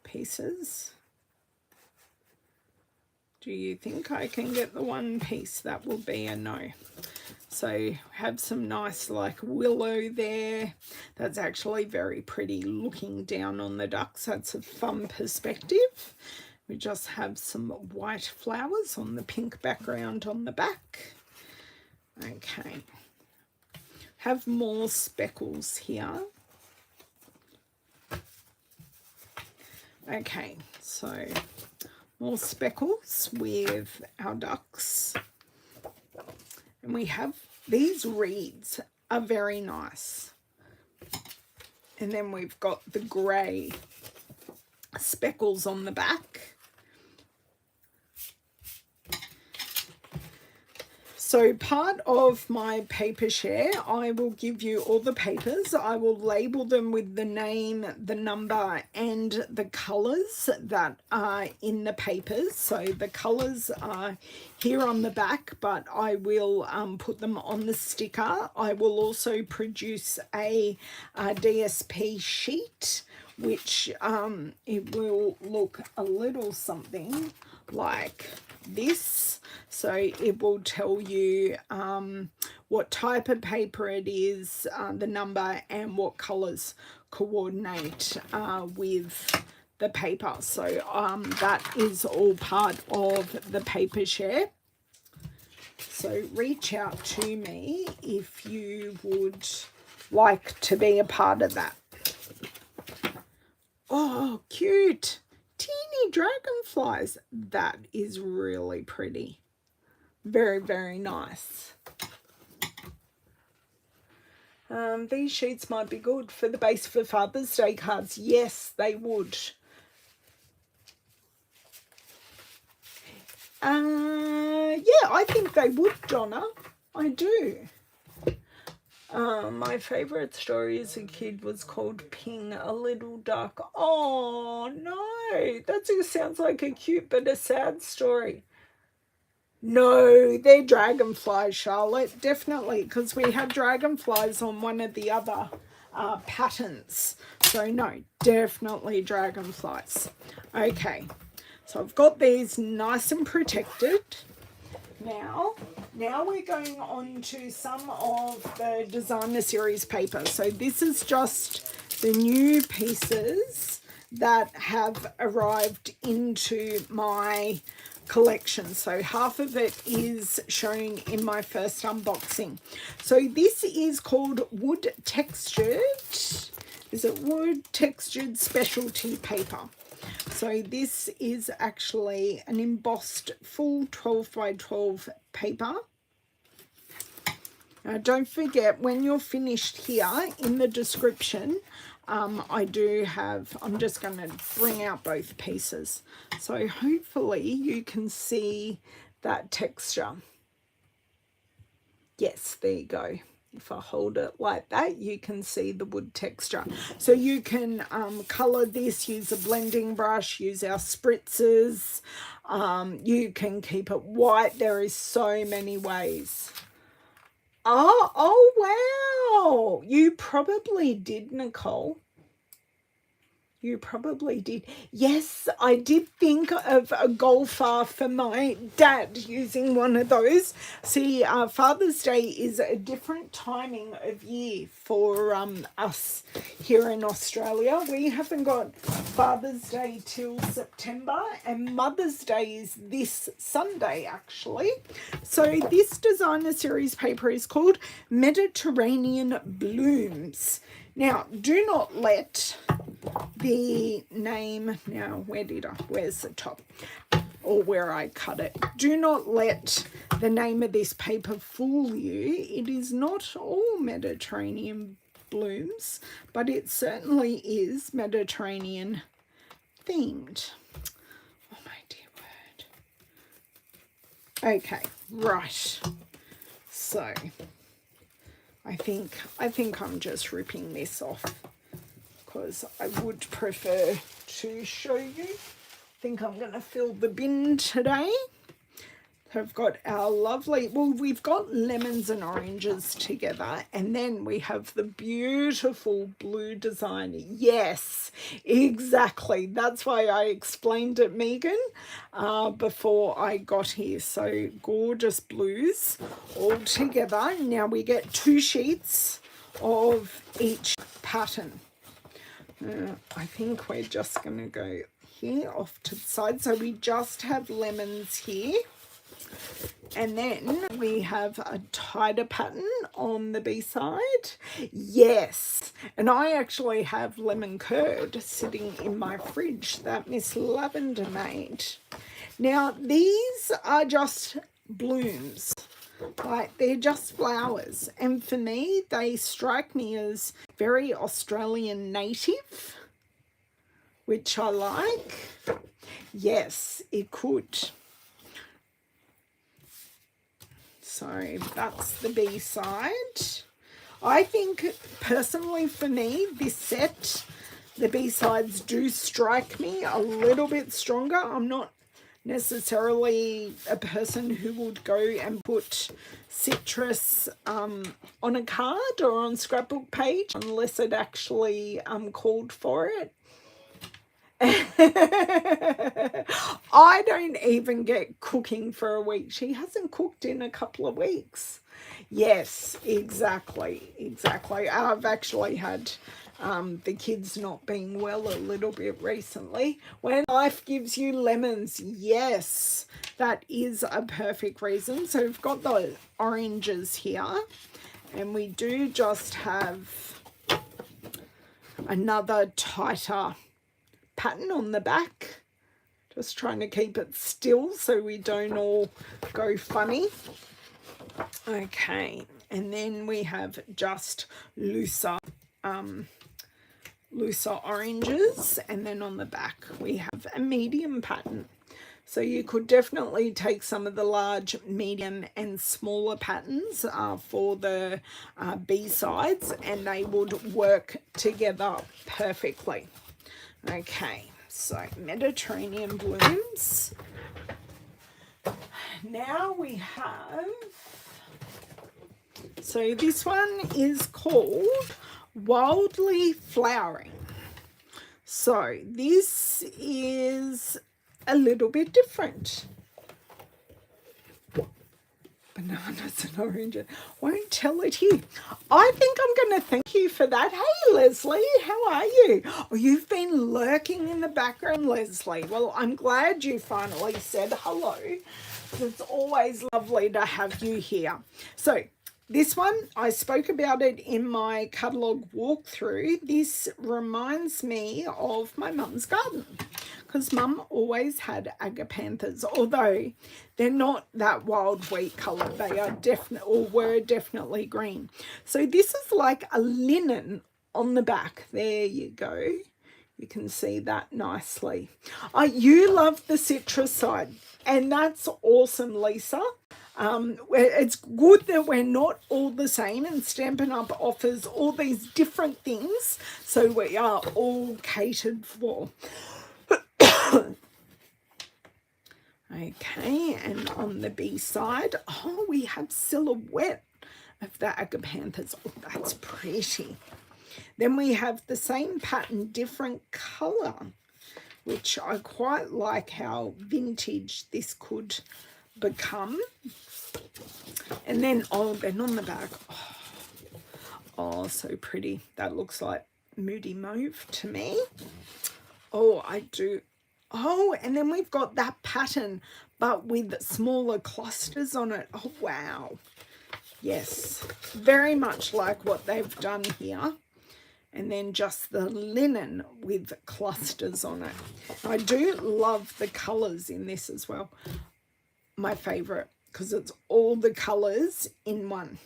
A: pieces. Do you think I can get the one piece? That will be a no. So have some nice like willow there. That's actually very pretty looking down on the ducks. That's a fun perspective. We just have some white flowers on the pink background on the back. Okay. Have more speckles here. Okay, so more speckles with our ducks. And we have these reeds are very nice. And then we've got the grey speckles on the back. So part of my paper share, I will give you all the papers. I will label them with the name, the number, and the colours that are in the papers. So the colours are here on the back, but I will put them on the sticker. I will also produce a DSP sheet, which it will look a little something like this. So it will tell you what type of paper it is, the number, and what colours coordinate with the paper. So that is all part of the paper share. So reach out to me if you would like to be a part of that. Oh, cute. Teeny dragonflies. That is really pretty. Very, very nice. These sheets might be good for the base for Father's Day cards. Yes, they would. Yeah, I think they would, Donna. I do. My favourite story as a kid was called Ping, a Little Duck. Oh, no. That just sounds like a cute but a sad story. No, they're dragonflies, Charlotte. Definitely, because we had dragonflies on one of the other patterns. So, no, definitely dragonflies. Okay, so I've got these nice and protected. Now we're going on to some of the designer series paper. So this is just the new pieces that have arrived into my collection. So half of it is shown in my first unboxing. So this is called Wood Textured. Is it Wood Textured Specialty Paper? So this is actually an embossed full 12 by 12 paper. Now don't forget, when you're finished here in the description, I do have, I'm just going to bring out both pieces. So hopefully you can see that texture. Yes, there you go. If I hold it like that, you can see the wood texture. So you can colour this, use a blending brush, use our spritzers. You can keep it white. There is so many ways. Oh, wow. You probably did, Nicole. You probably did. Yes, I did think of a golfer for my dad using one of those. See, Father's Day is a different timing of year for us here in Australia. We haven't got Father's Day till September, and Mother's Day is this Sunday, actually. So this designer series paper is called Mediterranean Blooms. Now, do not let the name, now where's the top, or where I cut it, do not let the name of this paper fool you. It is not all Mediterranean blooms, but it certainly is Mediterranean themed. Oh my dear word. Okay, right, so I think I'm just ripping this off, because I would prefer to show you. I think I'm going to fill the bin today. So I've got our lovely, well, we've got lemons and oranges together, and then we have the beautiful blue design. Yes, exactly. That's why I explained it, Megan, before I got here. So gorgeous blues all together. Now we get 2 sheets of each pattern. I think we're just going to go here off to the side. So we just have lemons here. And then we have a tighter pattern on the B side. Yes. And I actually have lemon curd sitting in my fridge that Miss Lavender made. Now, these are just blooms. Like, they're just flowers. And for me, they strike me as very Australian native, which I like. Yes, it could. So that's the B side. I think personally for me, this set, the B sides do strike me a little bit stronger. I'm not necessarily a person who would go and put citrus on a card or on scrapbook page unless it actually called for it. I don't even get cooking for a week. She hasn't cooked in a couple of weeks. Yes, exactly. I've actually had the kids not being well a little bit recently. When life gives you lemons, yes, that is a perfect reason. So we've got the oranges here, and we do just have another tighter pattern on the back. Just trying to keep it still so we don't all go funny. Okay, and then we have just looser oranges, and then on the back we have a medium pattern. So you could definitely take some of the large, medium and smaller patterns for the B sides, and they would work together perfectly. Okay, so Mediterranean blooms. Now we have, so this one is called Wildly Flowering. So this is a little bit different. Bananas and oranges. Won't tell it here. I think I'm going to thank you for that. Hey, Leslie, how are you? Oh, you've been lurking in the background, Leslie. Well, I'm glad you finally said hello. It's always lovely to have you here. So this one, I spoke about it in my catalogue walkthrough. This reminds me of my mum's garden, because Mum always had Agar Panthers, although they're not that wild wheat colour. They are definitely, or were definitely green. So this is like a linen on the back. There you go. You can see that nicely. You love the citrus side, and that's awesome, Lisa. It's good that we're not all the same, and Stampin' Up offers all these different things, so we are all catered for. Okay, and on the B side, oh, we have silhouette of the Agar Panthers. Oh, that's pretty. Then we have the same pattern, different colour, which I quite like how vintage this could become. And then, oh, then on the back, oh, so pretty. That looks like Moody Mauve to me. Oh, I do. Oh, and then we've got that pattern, but with smaller clusters on it. Oh, wow. Yes, very much like what they've done here. And then just the linen with clusters on it. I do love the colours in this as well. My favourite, because it's all the colours in one.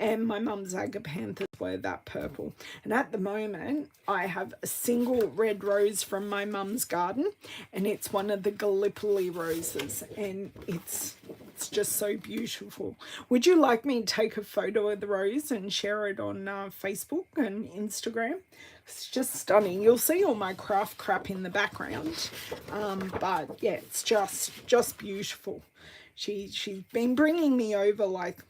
A: And my mum's Agar Panthers were that purple. And at the moment, I have a single red rose from my mum's garden, and it's one of the Gallipoli roses, and it's just so beautiful. Would you like me to take a photo of the rose and share it on Facebook and Instagram? It's just stunning. You'll see all my craft crap in the background, but yeah, it's just beautiful. She's been bringing me over like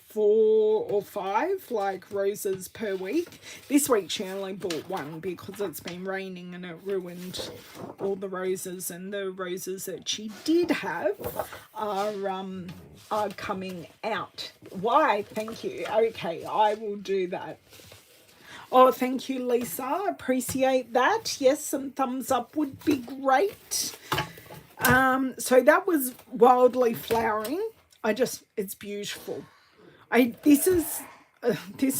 A: 4 or 5 like roses per week. This week she only bought one because it's been raining and it ruined all the roses, and the roses that she did have are coming out. Why? Thank you. Okay, I will do that. Oh, thank you, Lisa. Appreciate that. Yes, some thumbs up would be great. So that was Wildly Flowering. It's beautiful. This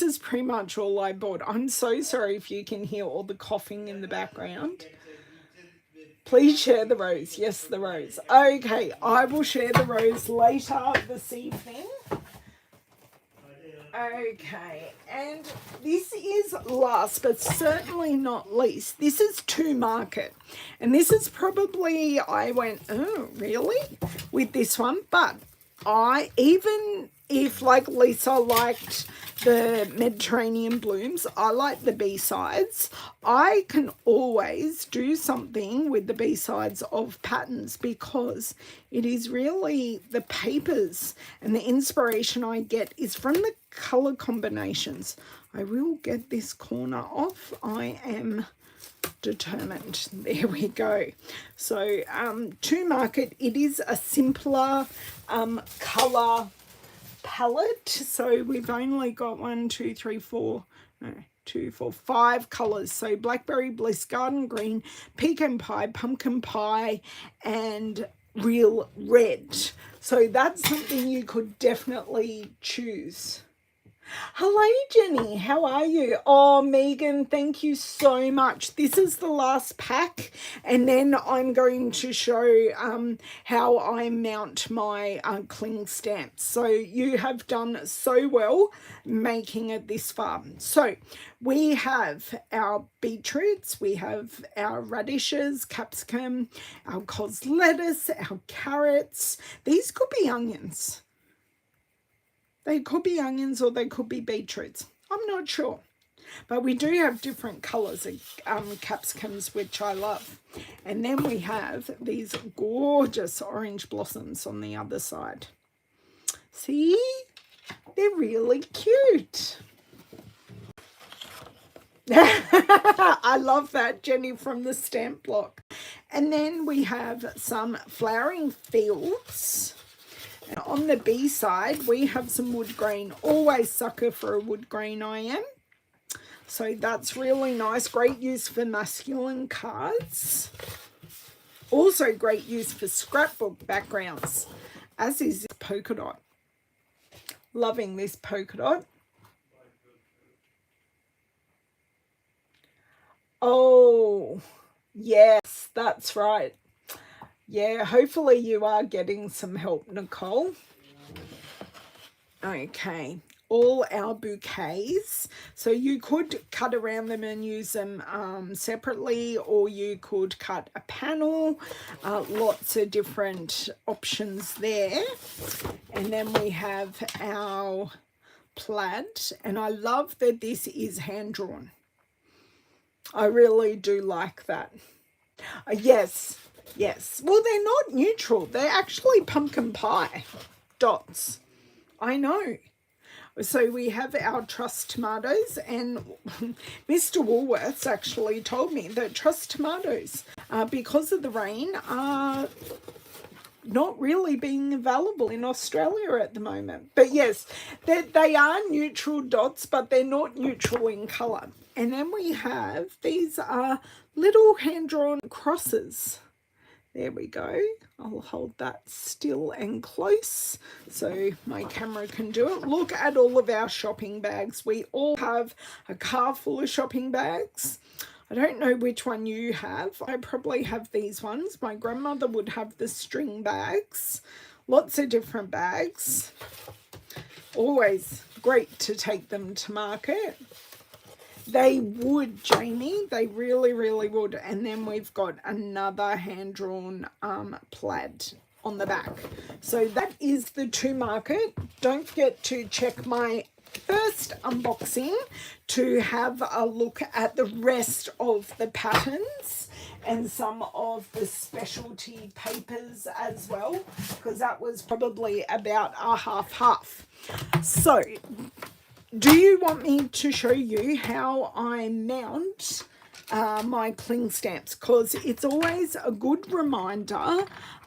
A: is pretty much all I bought. I'm so sorry if you can hear all the coughing in the background. Please share the rose. Yes, the rose. Okay, I will share the rose later this evening. Okay, and this is last but certainly not least. This is To Market. And this is probably, I went, oh, really? With this one. But even if like Lisa liked the Mediterranean blooms, I like the B-sides. I can always do something with the B-sides of patterns because it is really the papers and the inspiration I get is from the color combinations. I will get this corner off. I am determined. There we go. So to market, it is a simpler color palette. So we've only got 5 colors. So blackberry bliss, garden green, pecan pie, pumpkin pie, and real red. So that's something you could definitely choose. Hello, Jenny. How are you? Oh, Megan, thank you so much. This is the last pack, and then I'm going to show how I mount my cling stamps. So you have done so well making it this far. So we have our beetroots, we have our radishes, capsicum, our cos lettuce, our carrots. These could be onions. They could be onions or they could be beetroots. I'm not sure. But we do have different colours of capsicums, which I love. And then we have these gorgeous orange blossoms on the other side. See? They're really cute. I love that, Jenny, from the stamp block. And then we have some flowering fields. And on the B side, we have some wood grain. Always sucker for a wood grain, I am. So that's really nice. Great use for masculine cards. Also great use for scrapbook backgrounds, as is this polka dot. Loving this polka dot. Oh, yes, that's right. Yeah, hopefully you are getting some help, Nicole. Okay, all our bouquets. So you could cut around them and use them separately, or you could cut a panel. Lots of different options there. And then we have our plaid. And I love that this is hand-drawn. I really do like that. Yes. Yes, well, they're not neutral. They're actually pumpkin pie dots. I know. So we have our truss tomatoes, and Mr. Woolworths actually told me that truss tomatoes, because of the rain, are not really being available in Australia at the moment. But yes, they are neutral dots, but they're not neutral in colour. And then we have, these are little hand-drawn crosses. There we go. I'll hold that still and close so my camera can do it. Look at all of our shopping bags. We all have a car full of shopping bags. I don't know which one you have. I probably have these ones. My grandmother would have the string bags. Lots of different bags. Always great to take them to market. They would, Jamie. They really, really would. And then we've got another hand-drawn plaid on the back. So that is the to market. Don't forget to check my first unboxing to have a look at the rest of the patterns and some of the specialty papers as well, because that was probably about a half-half. So do you want me to show you how I mount my cling stamps? Because it's always a good reminder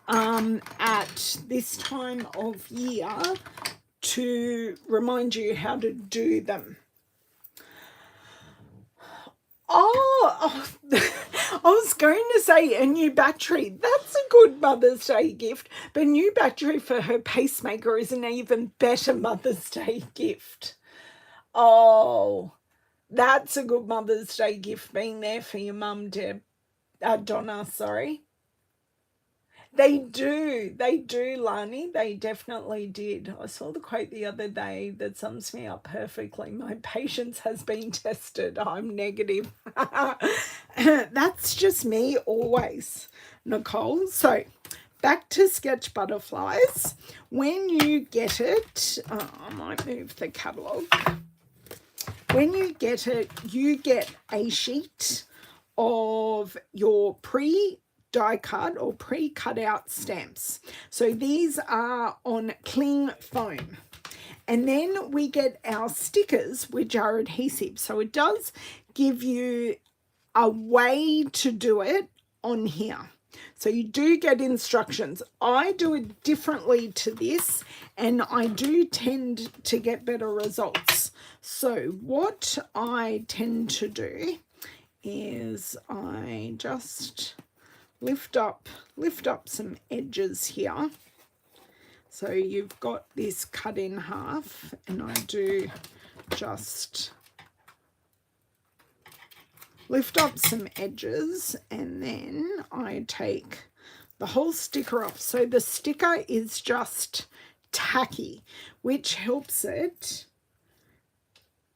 A: at this time of year to remind you how to do them. Oh, I was going to say a new battery. That's a good Mother's Day gift. But a new battery for her pacemaker is an even better Mother's Day gift. Oh, that's a good Mother's Day gift being there for your mum, Donna, sorry. They do, Lani. They definitely did. I saw the quote the other day that sums me up perfectly. My patience has been tested. I'm negative. That's just me always, Nicole. So back to sketch butterflies. When you get it, I might move the catalogue. When you get it, you get a sheet of your die cut or pre-cut out stamps. So these are on cling foam. And then we get our stickers, which are adhesive. So it does give you a way to do it on here. So you do get instructions. I do it differently to this, and I do tend to get better results. So what I tend to do is I just lift up some edges here. So you've got this cut in half, and I do just lift up some edges, and then I take the whole sticker off. So the sticker is just tacky, which helps it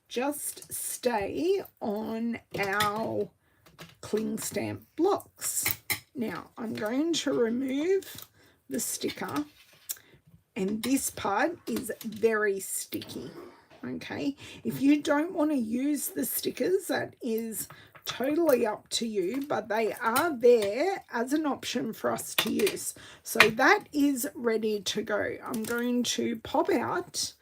A: just stay on our cling stamp blocks. Now I'm going to remove the sticker, and this part is very sticky. Okay, if you don't want to use the stickers, that is totally up to you, but they are there as an option for us to use. So that is ready to go. I'm going to pop out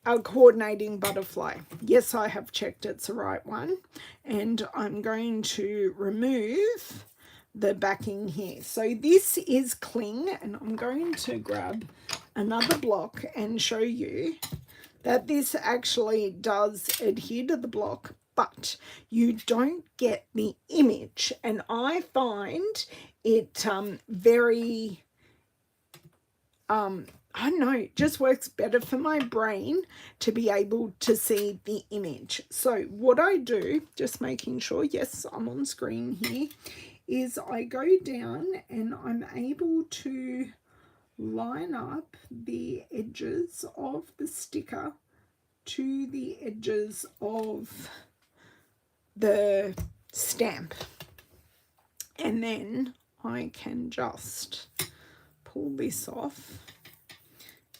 A: our coordinating butterfly. Yes, I have checked it's the right one, and I'm going to remove the backing here. So this is cling, and I'm going to grab another block and show you that this actually does adhere to the block, but you don't get the image. And I find it very, I don't know, it just works better for my brain to be able to see the image. So what I do, just making sure, yes, I'm on screen here, is I go down and I'm able to line up the edges of the sticker to the edges of the stamp, and then I can just pull this off,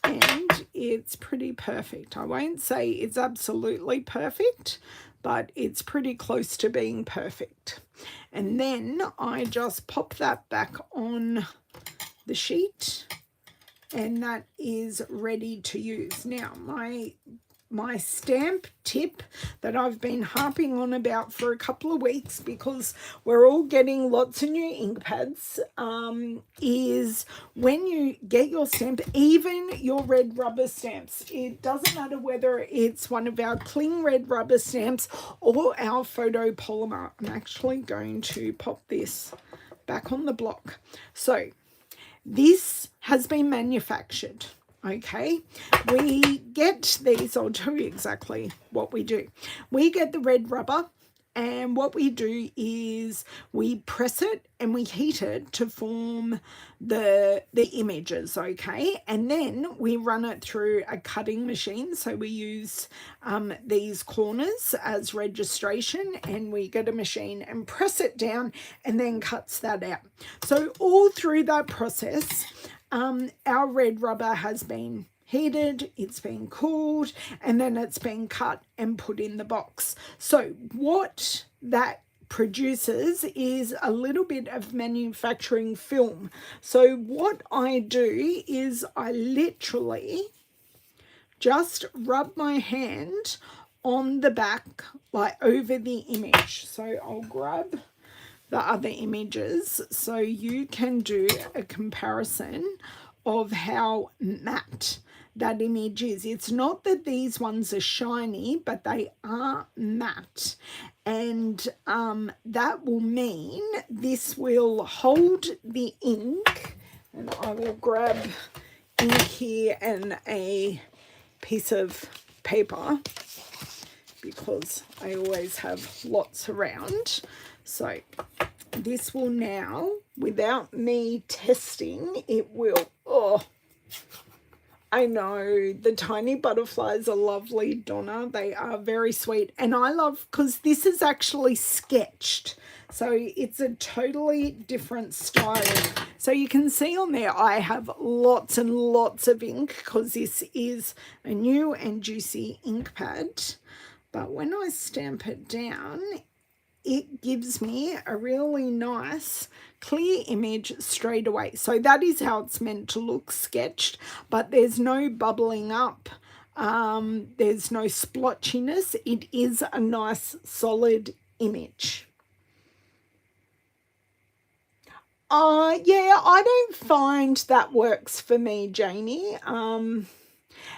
A: and it's pretty perfect. I won't say it's absolutely perfect, but it's pretty close to being perfect. And then I just pop that back on the sheet, and that is ready to use. Now my stamp tip that I've been harping on about for a couple of weeks, because we're all getting lots of new ink pads, is when you get your stamp, even your red rubber stamps, it doesn't matter whether it's one of our cling red rubber stamps or our photo polymer. I'm actually going to pop this back on the block. So this has been manufactured. Okay, we get these, I'll tell you exactly what we do. We get the red rubber, and what we do is we press it and we heat it to form the images, okay? And then we run it through a cutting machine. So we use these corners as registration, and we get a machine and press it down, and then cuts that out. So all through that process, our red rubber has been heated, it's been cooled, and then it's been cut and put in the box. So what that produces is a little bit of manufacturing film. So what I do is I literally just rub my hand on the back, like over the image. So I'll grab the other images so you can do a comparison of how matte that image is. It's not that these ones are shiny, but they are matte, and that will mean this will hold the ink. And I will grab ink here and a piece of paper, because I always have lots around. So this will now, without me testing, it will, oh, I know, the tiny butterflies are lovely, Donna. They are very sweet. And I love, because this is actually sketched. So it's a totally different style. So you can see on there I have lots and lots of ink because this is a new and juicy ink pad. But when I stamp it down, it gives me a really nice clear image straight away. So that is how it's meant to look sketched, but there's no bubbling up. There's no splotchiness. It is a nice solid image. Yeah, I don't find that works for me, Jamie. And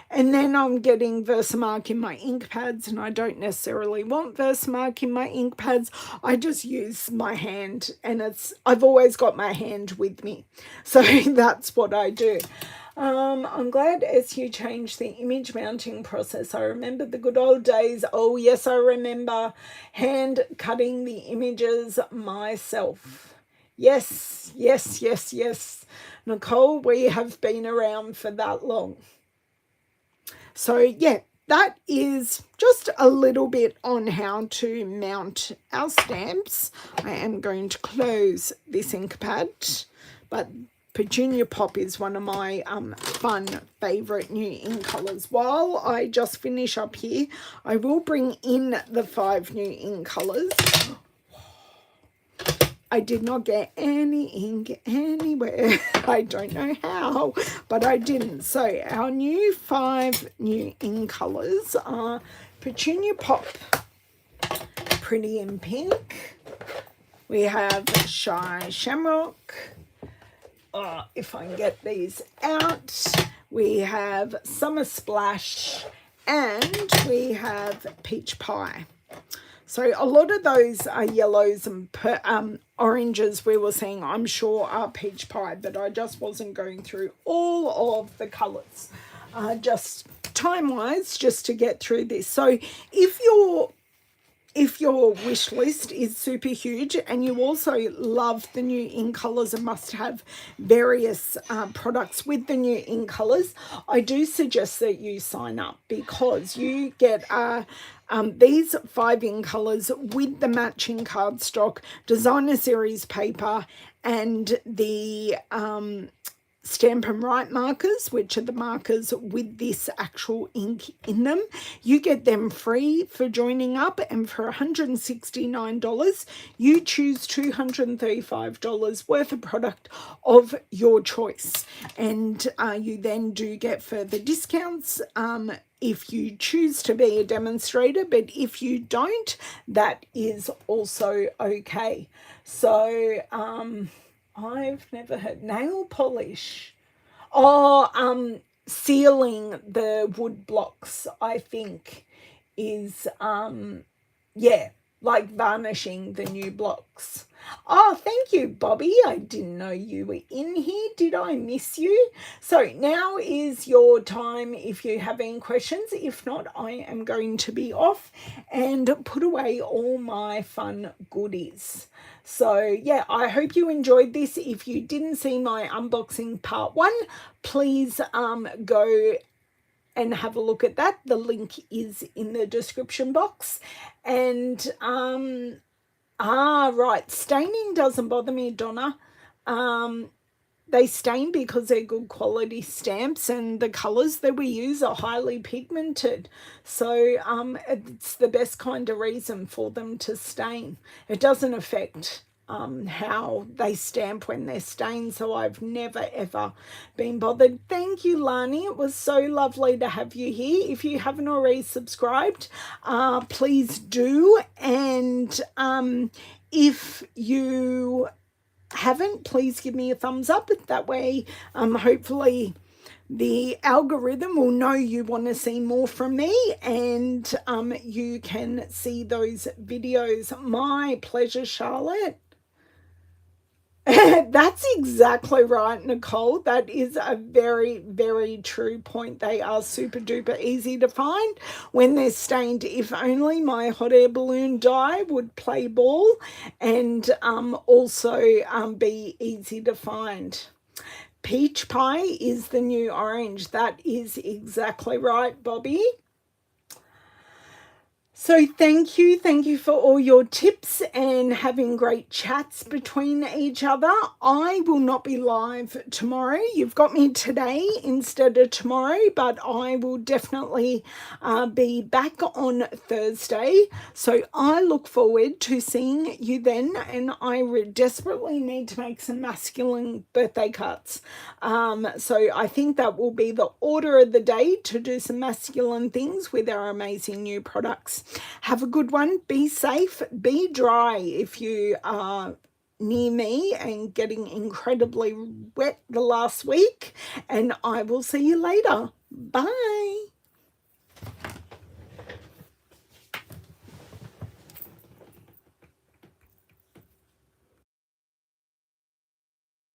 A: then I'm getting Versamark in my ink pads, and I don't necessarily want Versamark in my ink pads. I just use my hand, and I've always got my hand with me. So that's what I do. I'm glad SU changed the image mounting process. I remember the good old days. Oh, yes, I remember hand cutting the images myself. Yes, yes, yes, yes. Nicole, we have been around for that long. So, yeah, that is just a little bit on how to mount our stamps. I am going to close this ink pad, but Petunia Pop is one of my fun favourite new ink colours. While I just finish up here, I will bring in the 5 new ink colours. I did not get any ink anywhere. I don't know how, but I didn't. So our new 5 new ink colours are Petunia Pop, Pretty in Pink. We have Shy Shamrock. If I can get these out. We have Summer Splash, and we have Peach Pie. So a lot of those are yellows and oranges we were seeing, I'm sure, are Peach Pie, but I just wasn't going through all of the colours, just time-wise, just to get through this. So if your wish list is super huge and you also love the new ink colours and must have various products with the new ink colours, I do suggest that you sign up, because you get these 5 ink colours with the matching cardstock, designer series paper, and the Stampin' Right markers, which are the markers with this actual ink in them. You get them free for joining up, and for $169, you choose $235 worth of product of your choice. And you then do get further discounts if you choose to be a demonstrator, but if you don't, that is also okay. So I've never heard nail polish. Sealing the wood blocks, I think, is yeah, like varnishing the new blocks. Oh, thank you, Bobby. I didn't know you were in here. Did I miss you? So now is your time if you have any questions. If not, I am going to be off and put away all my fun goodies. So, yeah, I hope you enjoyed this. If you didn't see my unboxing part 1, please go and have a look at that. The link is in the description box. And right, staining doesn't bother me, Donna. They stain because they're good quality stamps, and the colours that we use are highly pigmented. So it's the best kind of reason for them to stain. It doesn't affect how they stamp when they're stained, so I've never ever been bothered. Thank you, Lani. It was so lovely to have you here. If you haven't already subscribed, please do. And if you haven't, please give me a thumbs up. That way, hopefully the algorithm will know you want to see more from me, and you can see those videos. My pleasure, Charlotte. That's exactly right, Nicole. That is a very, very true point. They are super duper easy to find when they're stained. If only my hot air balloon die would play ball and also be easy to find. Peach Pie is the new orange. That is exactly right, Bobby. So thank you for all your tips and having great chats between each other. I will not be live tomorrow. You've got me today instead of tomorrow, but I will definitely be back on Thursday. So I look forward to seeing you then, and I desperately need to make some masculine birthday cards. So I think that will be the order of the day, to do some masculine things with our amazing new products. Have a good one. Be safe. Be dry if you are near me and getting incredibly wet the last week. And I will see you later. Bye.